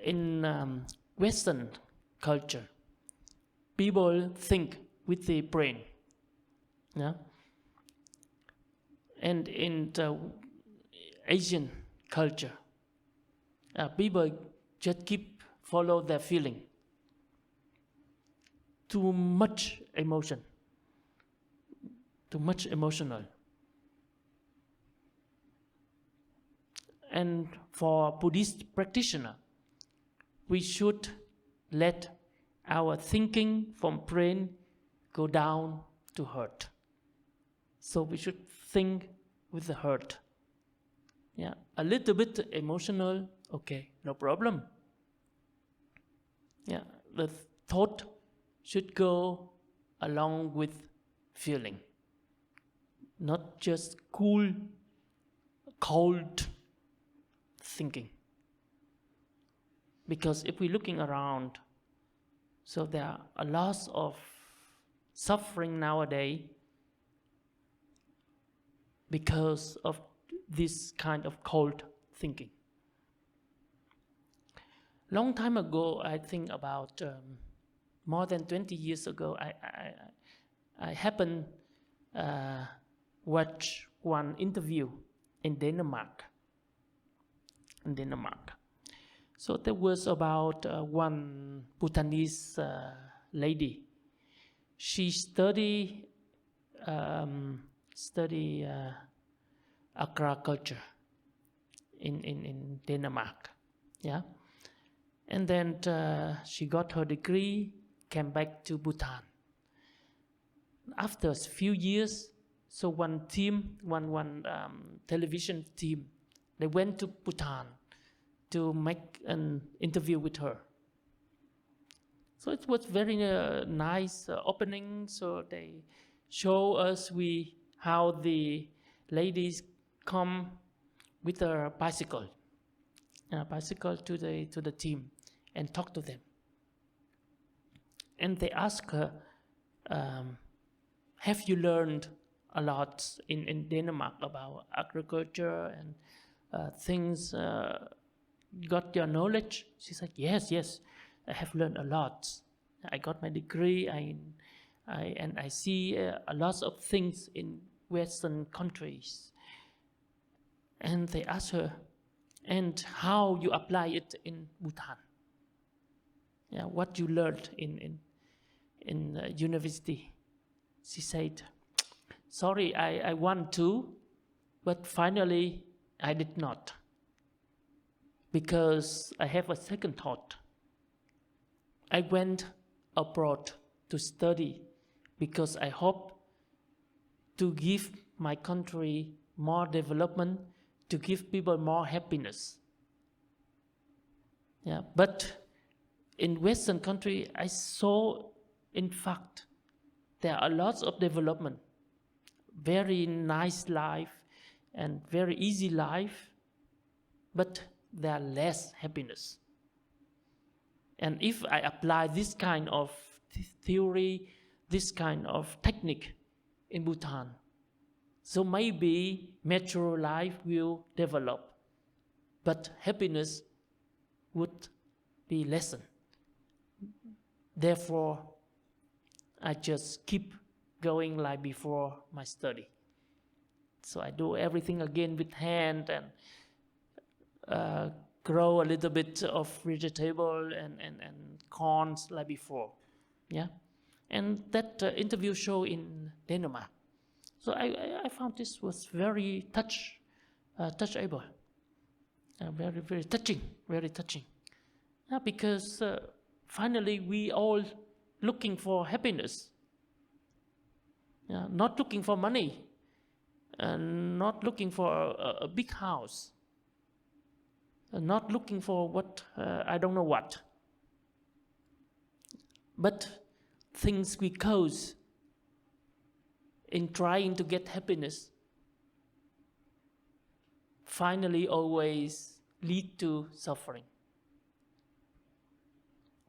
In Western culture, people think with the brain. Yeah? And in the Asian culture, people just follow their feeling. Too much emotion, too much emotional. And for Buddhist practitioner, we should let our thinking from brain go down to heart. So we should think with the hurt. Yeah, a little bit emotional, okay, no problem. Yeah, the thought should go along with feeling, not just cool, cold thinking. Because if we're looking around, so there are a lot of suffering nowadays because of this kind of cold thinking. Long time ago, I think about more than 20 years ago, I happened watch one interview in Denmark. So there was about one Bhutanese lady. She studied agriculture in Denmark. Yeah. And then she got her degree, came back to Bhutan. After a few years, so one television team, they went to Bhutan to make an interview with her. So it was very nice opening. So they show us how the ladies come with a bicycle to the team and talk to them. And they ask her, have you learned a lot in Denmark about agriculture and things? Got your knowledge? She said, yes, I have learned a lot. I got my degree, and I see a lot of things in Western countries. And they asked her, and how you apply it in Bhutan? Yeah, what you learned in university? She said, sorry, I want to, but finally I did not. Because I have a second thought. I went abroad to study because I hope to give my country more development, to give people more happiness. Yeah, but in Western country, I saw, in fact, there are lots of development, very nice life and very easy life, but there are less happiness. And if I apply this kind of theory, this kind of technique in Bhutan, so maybe material life will develop, but happiness would be lessened. Therefore, I just keep going like before my study. So I do everything again with hand and grow a little bit of vegetable and corns like before. Yeah, and that interview show in Denmark. So I found this was very touchable, very touching, very touching. Yeah, because finally we all looking for happiness. Yeah, not looking for money, and not looking for a big house. Not looking for what, I don't know what. But things we cause in trying to get happiness finally always lead to suffering.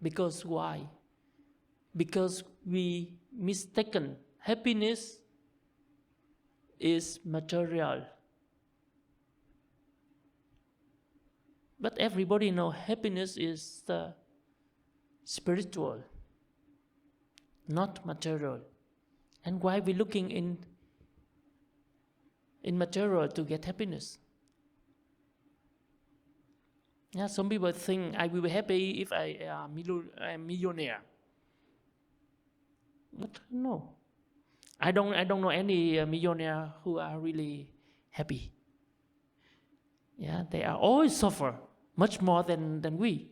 Because why? Because we mistaken happiness is material. But everybody knows happiness is spiritual, not material. And why we looking in material to get happiness? Yeah, some people think I will be happy if I am a millionaire. But no, I don't know any millionaire who are really happy. Yeah, they are always suffer much more than we.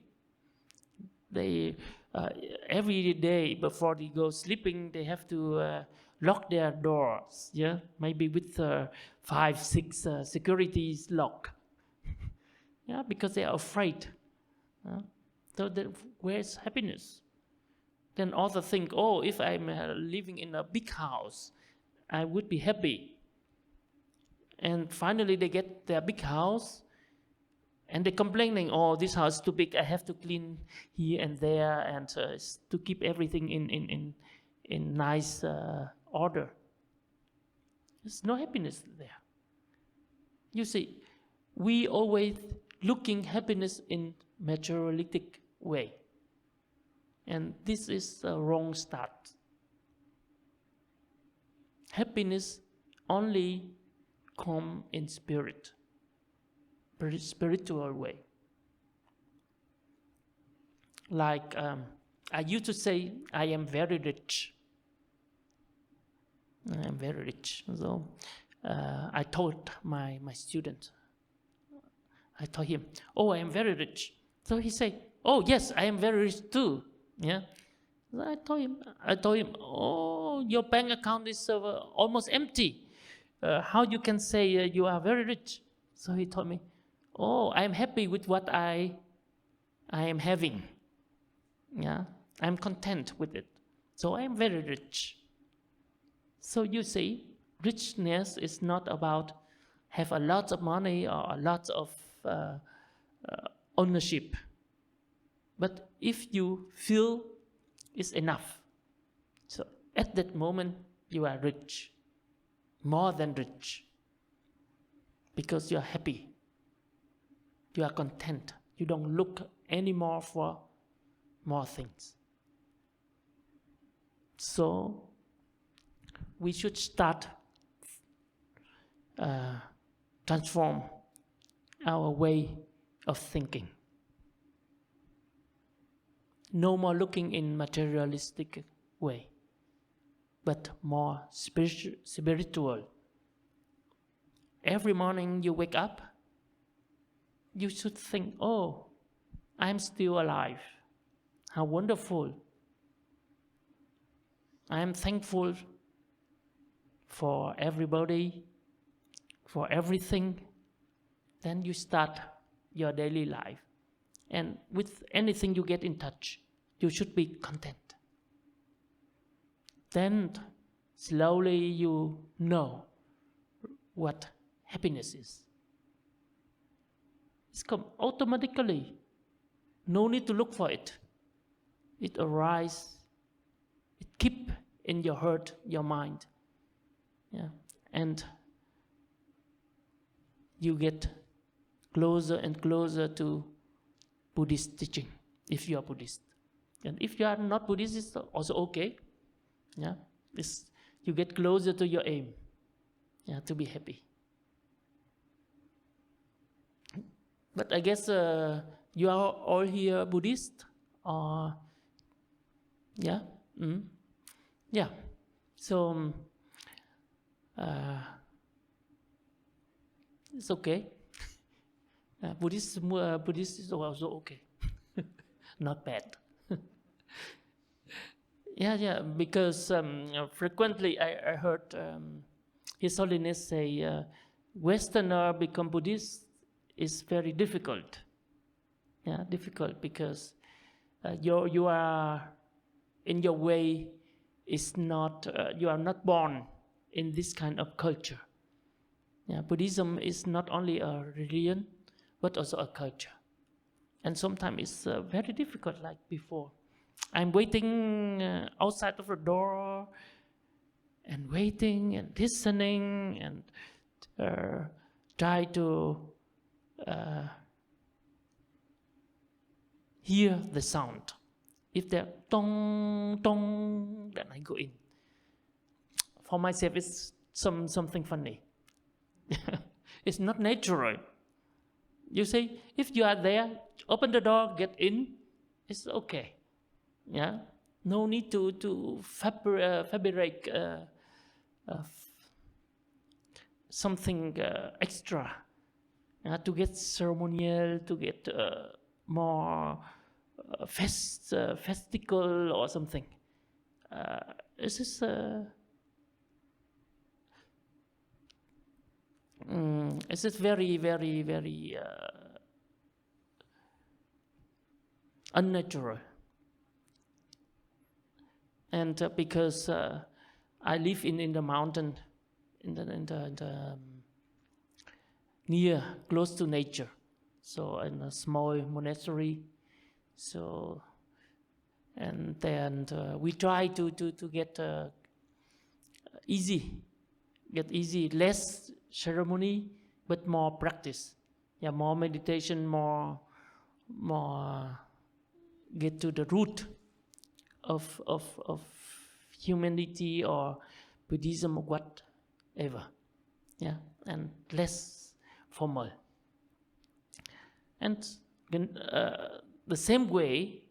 They uh, every day before they go sleeping, they have to lock their doors. Yeah, maybe with 5, 6 securities lock. Yeah, because they are afraid. So where's happiness? Then others think, oh, if I'm living in a big house, I would be happy. And finally they get their big house, and they're complaining, oh, this house is too big, I have to clean here and there, and to keep everything in nice order. There's no happiness there. You see, we always looking happiness in materialistic way. And this is a wrong start. Happiness only come in spirit, very spiritual way. Like I used to say, I am very rich. I am very rich. So I told my student, I told him, oh, I am very rich. So he said, oh yes, I am very rich too. Yeah. I told him, oh, your bank account is almost empty. How you can say you are very rich? So he told me, oh, I am happy with what I am having. Yeah, I'm content with it. So I am very rich. So you see, richness is not about have a lot of money or a lot of ownership. But if you feel it's enough, so at that moment you are rich, more than rich, because you are happy, you are content, you don't look anymore for more things. So we should start transform our way of thinking. No more looking in materialistic way, but more spiritual. Every morning you wake up, you should think, oh, I'm still alive. How wonderful. I am thankful for everybody, for everything. Then you start your daily life. And with anything you get in touch, you should be content. Then slowly you know what happiness is. It's come automatically. No need to look for it. It arises. It keeps in your heart, your mind. Yeah. And you get closer and closer to Buddhist teaching, if you are Buddhist. And if you are not Buddhist, it's also okay. Yeah, you get closer to your aim. Yeah, to be happy. But I guess you are all here Buddhist, or yeah, yeah. So it's okay. Buddhist is also okay. Not bad. Yeah, because frequently I heard His Holiness say, Westerner become Buddhist is very difficult. Yeah, difficult because you are in your way is not you are not born in this kind of culture. Yeah, Buddhism is not only a religion but also a culture, and sometimes it's very difficult. Like before, I'm waiting outside of the door and waiting and listening and try to hear the sound. If they're tong tong, then I go in. For myself, it's something funny. It's not natural. You see, if you are there, open the door, get in, it's okay. Yeah, no need to fabricate something extra to get ceremonial, to get more festival or something. This is very, very, very unnatural. And because I live in the mountain, in the near, close to nature, so in a small monastery. So, and then we try to get easy, less ceremony, but more practice. Yeah, more meditation, more get to the root of humanity or Buddhism or whatever. Yeah, and less formal. And the same way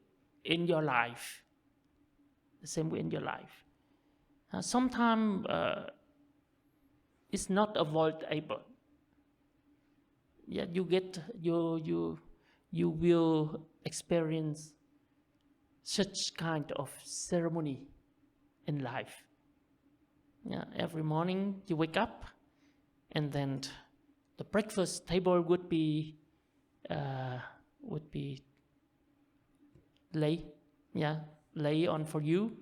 in your life. Sometimes it's not avoidable. Yeah, you will experience such kind of ceremony in life. Yeah, every morning you wake up, and then the breakfast table would be lay on for you,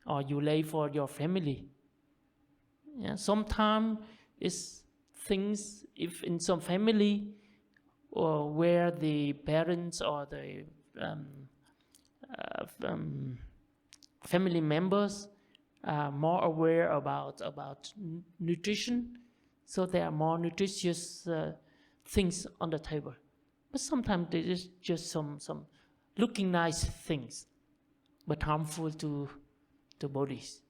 or you lay for your family. Yeah, sometimes it's things, if in some family or where the parents or the family members are more aware about nutrition, so there are more nutritious things on the table. But sometimes there is just some looking nice things, but harmful to bodies.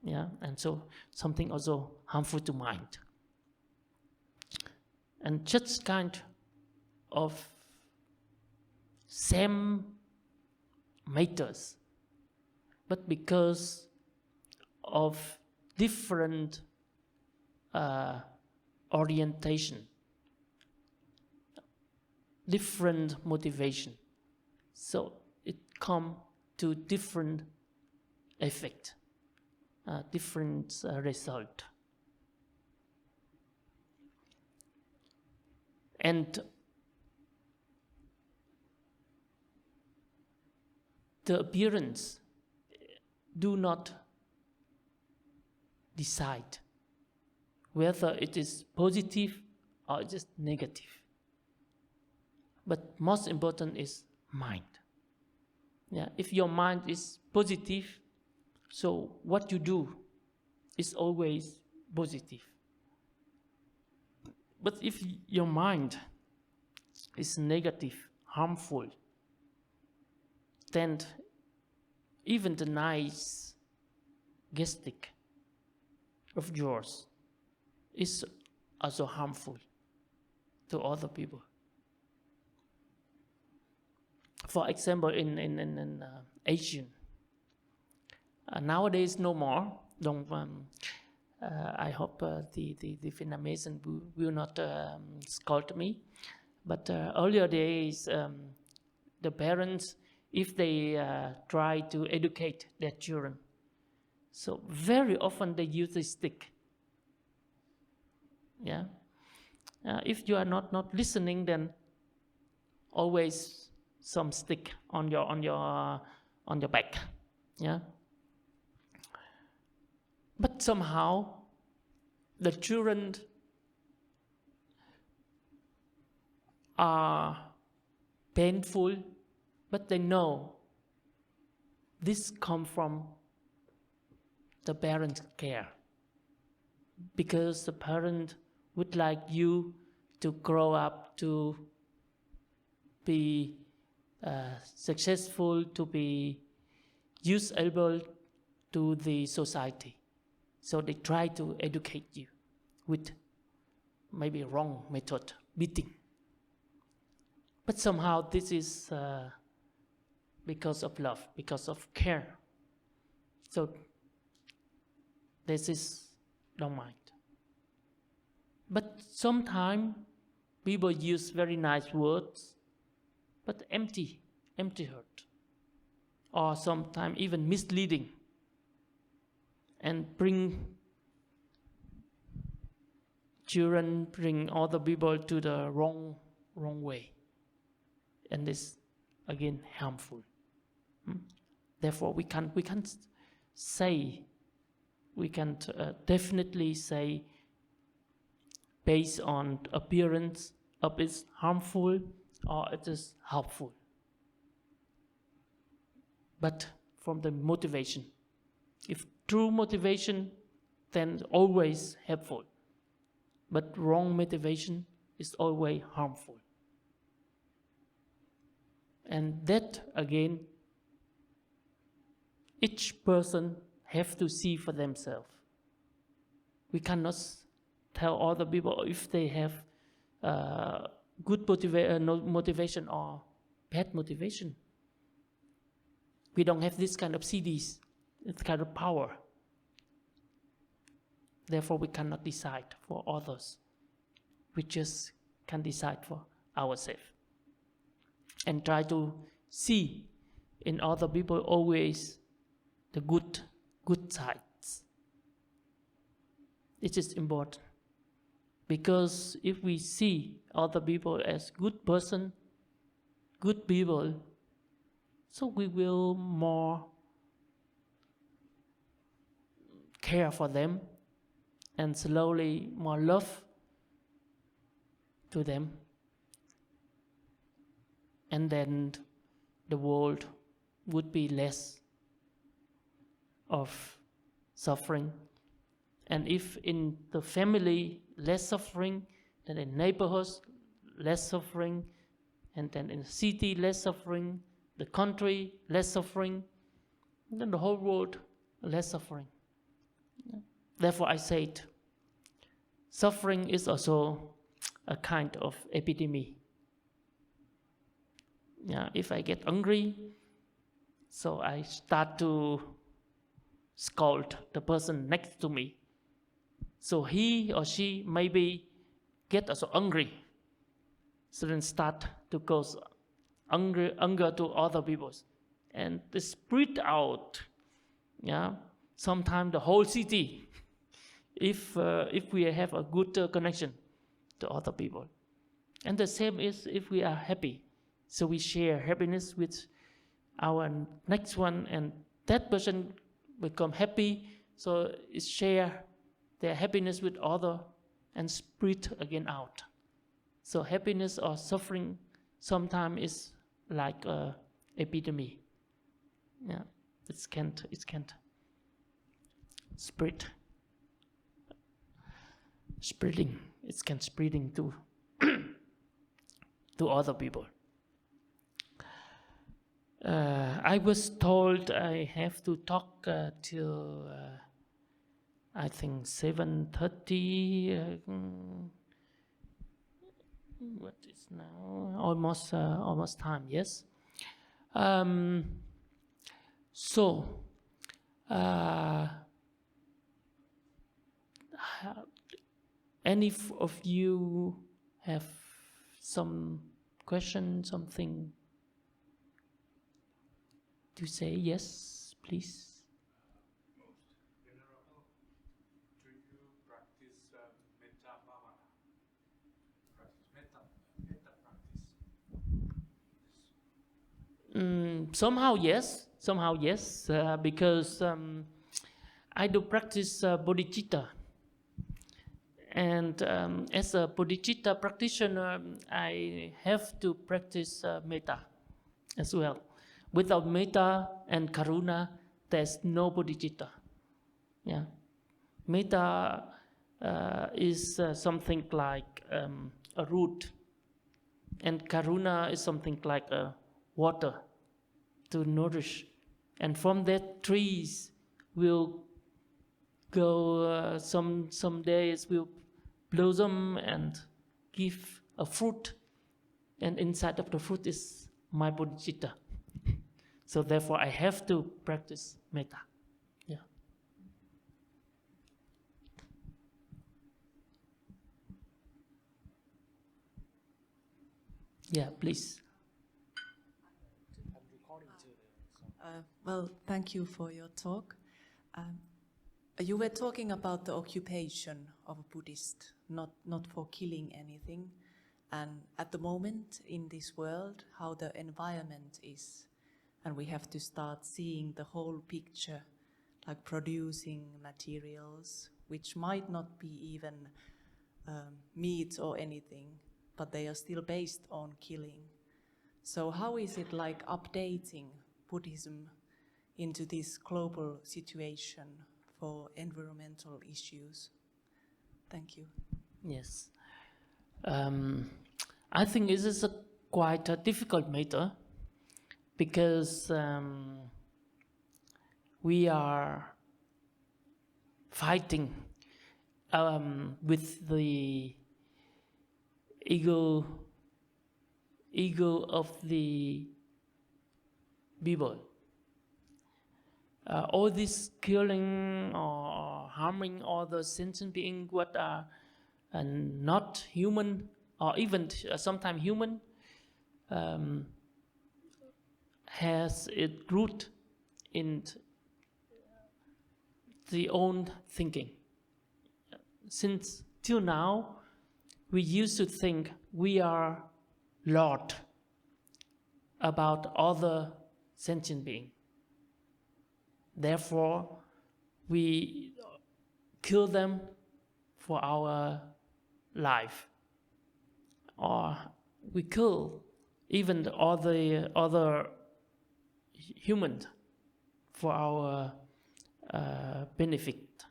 Yeah, and so something also harmful to mind. And just kind of same matters, but because of different orientation, different motivation, so it come to different effect, different result. And the appearance do not decide whether it is positive or just negative. But most important is mind. Yeah, if your mind is positive, so what you do is always positive. But if your mind is negative, harmful, then even the nice gestic of yours is also harmful to other people. For example, in Asian, nowadays no more. I hope the Vietnamese will not scold me. But earlier days, the parents, if they try to educate their children, so very often they use a stick. Yeah. If you are not listening, then always some stick on your back. Yeah. But somehow the children are painful, but they know this comes from the parent's care, because the parent would like you to grow up to be successful, to be usable to the society. So they try to educate you with maybe wrong method, beating. But somehow this is because of love, because of care. So this is don't mind. But sometimes people use very nice words, but empty hurt. or sometimes even misleading, and bring other people to the wrong way, and this again harmful. Therefore, we can definitely say based on appearance of it's harmful or it is helpful. But from the motivation, if true motivation, then always helpful. But wrong motivation is always harmful. And that again, each person have to see for themselves. We cannot tell other people if they have good motivation or bad motivation. We don't have this kind of CDs, this kind of power. Therefore, we cannot decide for others. We just can decide for ourselves. And try to see in other people always the good sides. It is important. Because if we see other people as good person, good people, so we will more care for them and slowly more love to them. And then the world would be less of suffering. And if in the family less suffering, then in neighborhoods less suffering, and then in the city less suffering, the country less suffering, and then the whole world less suffering. Therefore I said, suffering is also a kind of epidemic. If I get angry, so I start to scold the person next to me. So he or she maybe get also angry. So then start to cause anger to other people. And they spread out. Sometimes the whole city, if we have a good connection to other people. And the same is if we are happy. So we share happiness with our next one, and that person become happy. So it share their happiness with other and spread again out. So happiness or suffering sometimes is like a epidemic. It can't spread. Spreading. It can spreading to to other people. I was told I have to talk till I think 7:30. What is now? Almost time. Yes. So. Any of you have some question, something to say? Yes, please. Most venerable, do you practice metta bhavana? Metta practice? Somehow yes, because I do practice bodhicitta. And as a bodhicitta practitioner, I have to practice metta as well. Without metta and karuna, there's no bodhicitta. Metta is something like a root, and karuna is something like a water to nourish. And from that, trees will go. Some days will blossom and give a fruit, and inside of the fruit is my bodhicitta. So therefore I have to practice metta. Yeah, please. I'm recording too. Well, thank you for your talk. You were talking about the occupation of a Buddhist, not for killing anything. And at the moment in this world, how the environment is. And we have to start seeing the whole picture, like producing materials, which might not be even meat or anything, but they are still based on killing. So how is it like updating Buddhism into this global situation for environmental issues? Thank you. Yes. I think this is quite a difficult matter because we are fighting with the ego of the people. All this killing or harming all the sentient beings what are not human or even sometimes human has its root in the own thinking. Since till now, we used to think we are Lord about other sentient beings. Therefore, we kill them for our life, or we kill even all the other humans for our benefit.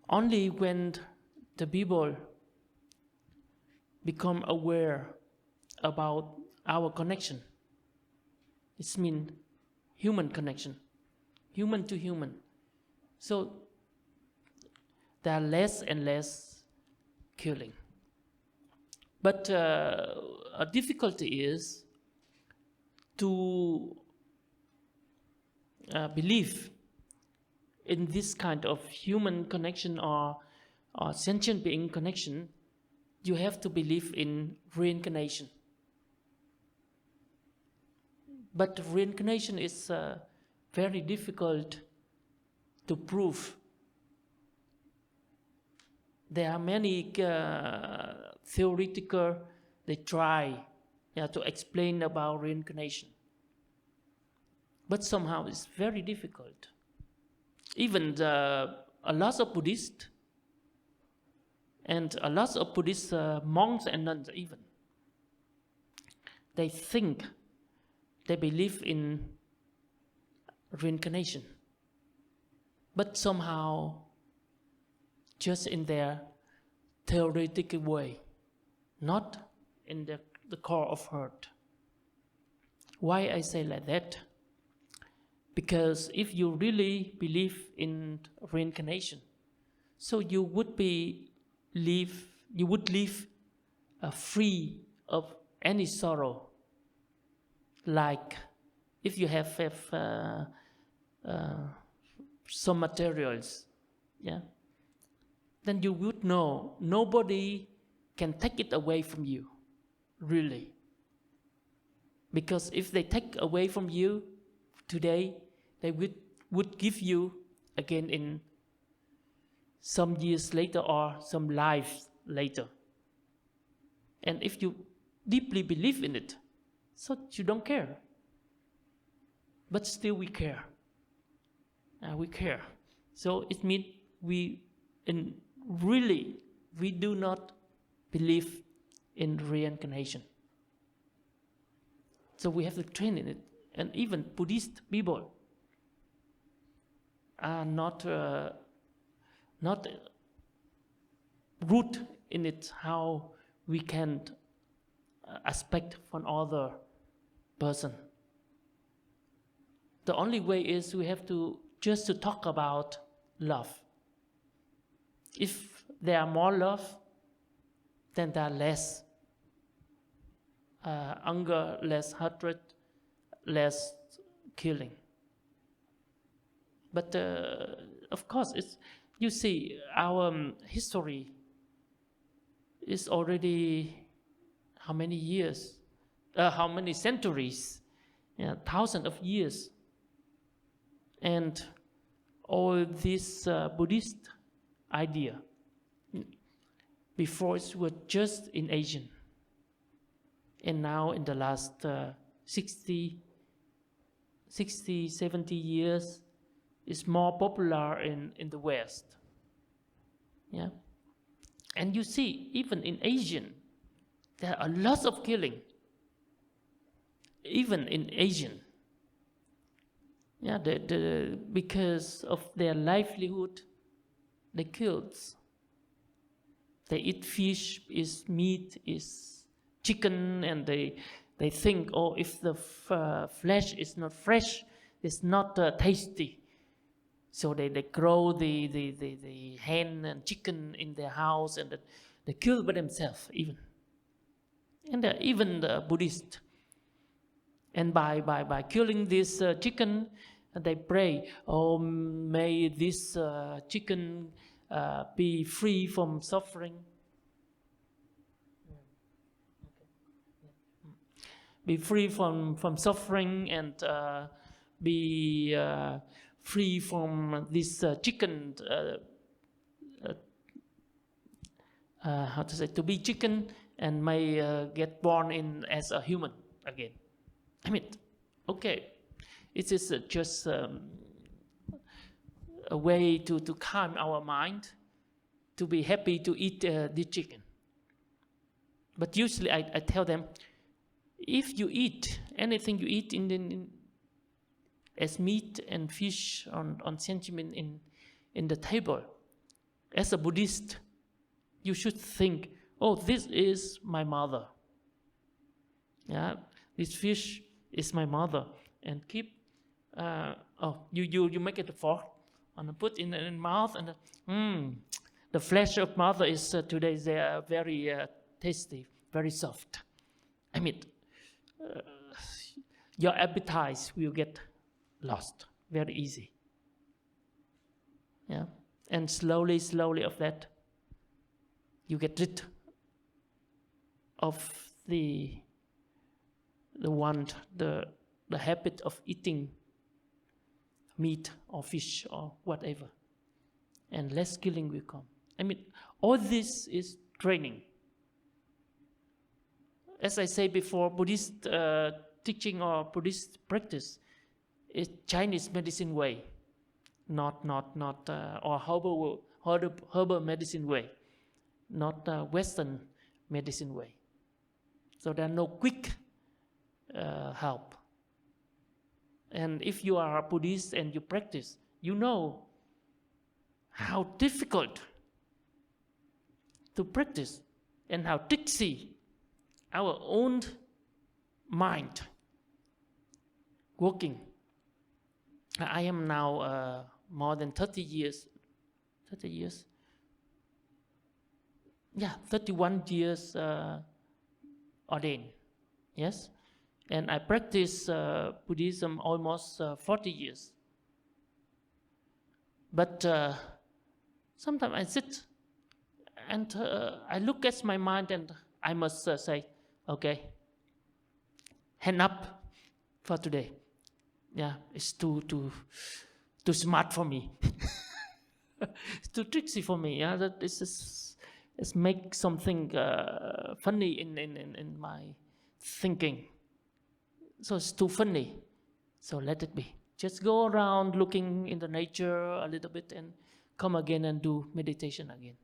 Only when the people become aware about our connection, it means human connection, human to human. So there are less and less killing. But a difficulty is to believe in this kind of human connection or sentient being connection. You have to believe in reincarnation. But reincarnation is very difficult to prove. There are many theoretical, they try to explain about reincarnation. But somehow it's very difficult. Even a lot of Buddhists and a lot of Buddhist monks and nuns even, they think, they believe in reincarnation. But somehow, just in their theoretical way, not in the core of heart. Why I say like that? Because if you really believe in reincarnation, so you would live free of any sorrow. Like if you have some materials, then you would know nobody can take it away from you, really. Because if they take away from you today, they would give you again in some years later or some lives later. And if you deeply believe in it, so you don't care. But still we care. We care. So it means we do not believe in reincarnation. So we have to train in it. And even Buddhist people are not root in it how we can expect from other person. The only way is we have to just to talk about love. If there are more love, then there are less anger, less hatred, less killing. But of course, you see, our history is already how many years? how many centuries, thousands of years. And all this Buddhist idea, before it was just in Asian. And now in the last 60, 70 years, it's more popular in the West. Yeah. And you see, even in Asian, there are lots of killing. Even in Asian. Yeah, because of their livelihood, they kill. They eat fish, is meat, is chicken, and they think, oh, if the flesh is not fresh, it's not tasty. So they grow the hen and chicken in their house, and they kill by themselves even. And even the Buddhist. And by killing this chicken, they pray, oh, may this chicken be free from suffering. Be free from suffering, and be free from this chicken, how to say, to be chicken, and may get born in as a human again. I mean, okay, it is just a way to calm our mind, to be happy to eat the chicken. But usually I tell them, if you eat anything you eat as meat and fish on sentiment in the table, as a Buddhist, you should think, oh, this is my mother. Yeah, this fish is my mother, and keep. You make it a fork and put in the mouth, and the flesh of mother is today they are very tasty, very soft. I mean, your appetite will get lost very easy. Yeah, and slowly of that, you get rid of the habit of eating meat or fish or whatever, and less killing will come. I mean, all this is training. As I say before, Buddhist teaching or Buddhist practice is Chinese medicine way, not or herbal medicine way, not Western medicine way. So there are no quick help. And if you are a Buddhist and you practice, you know how difficult to practice and how tricksy our own mind working. I am now more than 30 years. 31 years ordained. Yes. And I practice Buddhism almost 40 years. But sometimes I sit and I look at my mind, and I must say, okay, hand up for today. Yeah, it's too smart for me. It's too tricksy for me. Yeah, that is it's make something funny in my thinking. So it's too funny. So let it be. Just go around looking in the nature a little bit and come again and do meditation again.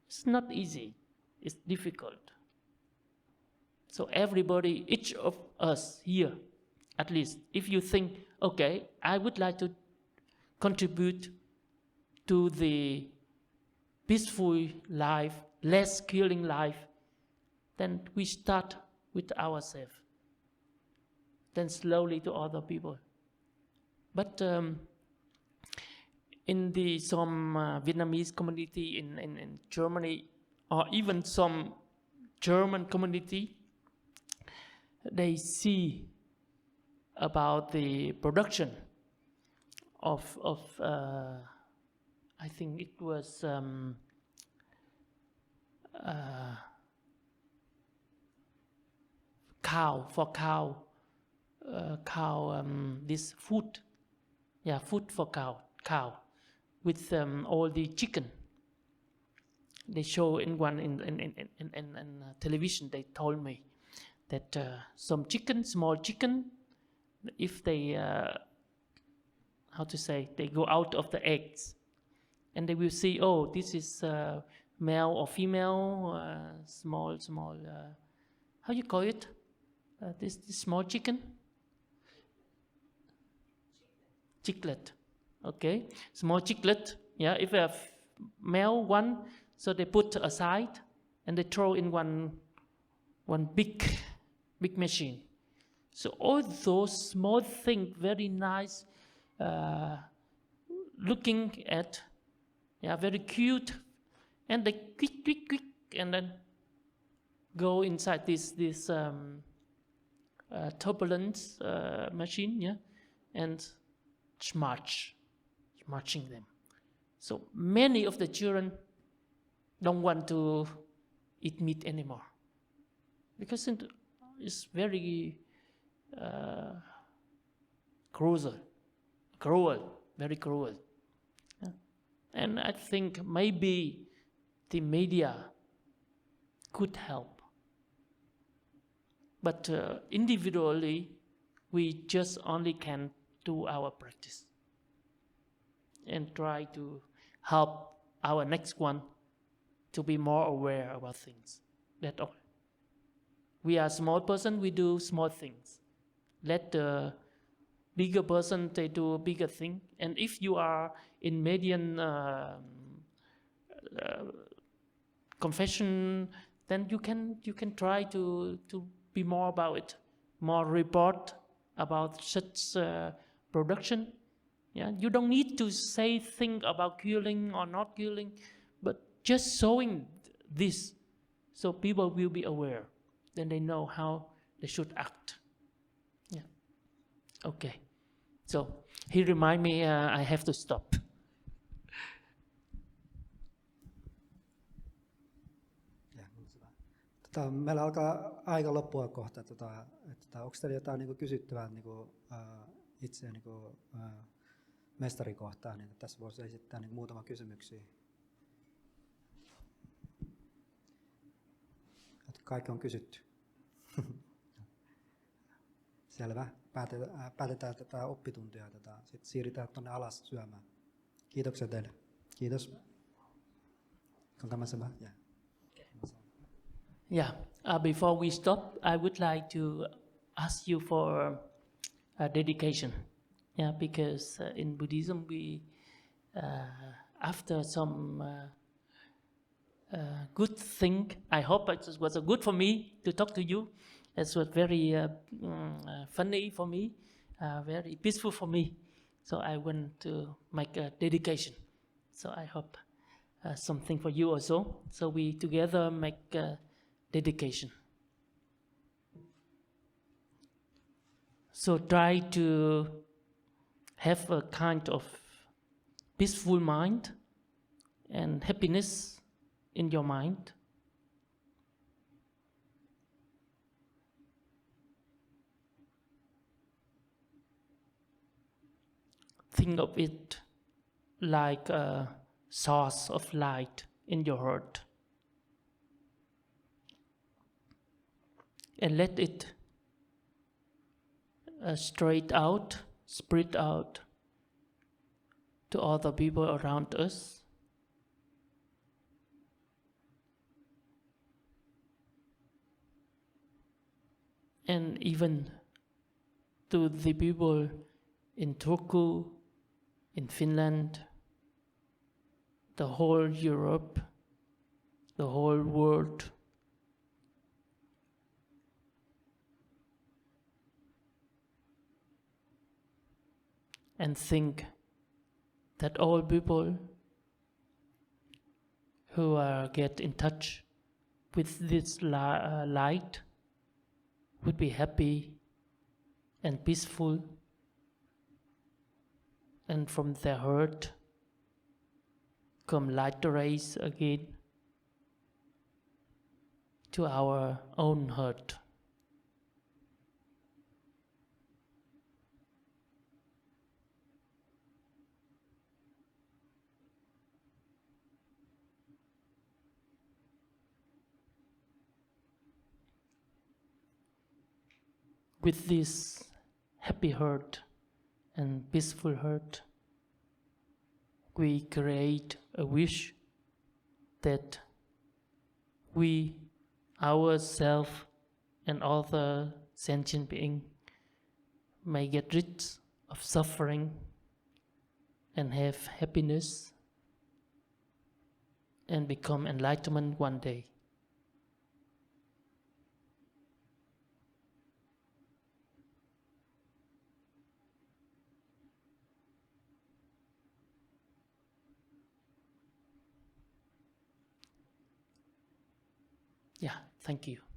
It's not easy. It's difficult. So everybody, each of us here, at least, if you think, okay, I would like to contribute to the peaceful life, less killing life, then we start with ourselves. Then slowly to other people. But in some Vietnamese community in Germany, or even some German community, they see about the production of I think it was cow for cow, this food, food for cow with all the chicken. They show in television. They told me that some chicken, small chicken, if they they go out of the eggs, and they will see, oh, this is male or female, small, how you call it? This small chicken? Chicklet. Okay, small chicklet. Yeah, if you have male one, so they put aside and they throw in one big machine. So all those small things, very nice, looking at, very cute, and they quick, and then go inside this turbulence machine, and marching them. So many of the children don't want to eat meat anymore because it's very cruel, very cruel. Yeah. And I think maybe the media could help. But individually, we just only can do our practice and try to help our next one to be more aware about things. That's all. We are a small person, we do small things. Let the bigger person, they do a bigger thing. And if you are in median confession, then you can try to be more about it, more report about such production. Yeah, you don't need to say things about killing or not killing, but just showing this, so people will be aware. Then they know how they should act. Yeah. Okay. So he remind me I have to stop. Meillä alkaa aika loppua kohta. Onko teillä jotain niin kysyttävää itseä mestarikohtaan? Niin tässä voisi esittää muutama kysymyksiä. Kaikki on kysytty. Selvä. Päätetään tätä oppituntia. Sitten siirrytään tuonne alas syömään. Kiitoksia teille. Kiitos. Onko tämä selvä? Yeah. Before we stop, I would like to ask you for a dedication. Yeah, because in Buddhism we, after some good thing, I hope it was good for me to talk to you. It was very funny for me, very peaceful for me. So I want to make a dedication. So I hope something for you also. So we together make a dedication. So try to have a kind of peaceful mind and happiness in your mind. Think of it like a source of light in your heart. And let it spread out to other people around us. And even to the people in Turku, in Finland, the whole Europe, the whole world. And think that all people who get in touch with this light would be happy and peaceful, and from their heart come light rays again to our own heart. with this happy heart and peaceful heart, we create a wish that we, ourselves, and all the sentient beings may get rid of suffering and have happiness and become enlightenment one day. Yeah, thank you.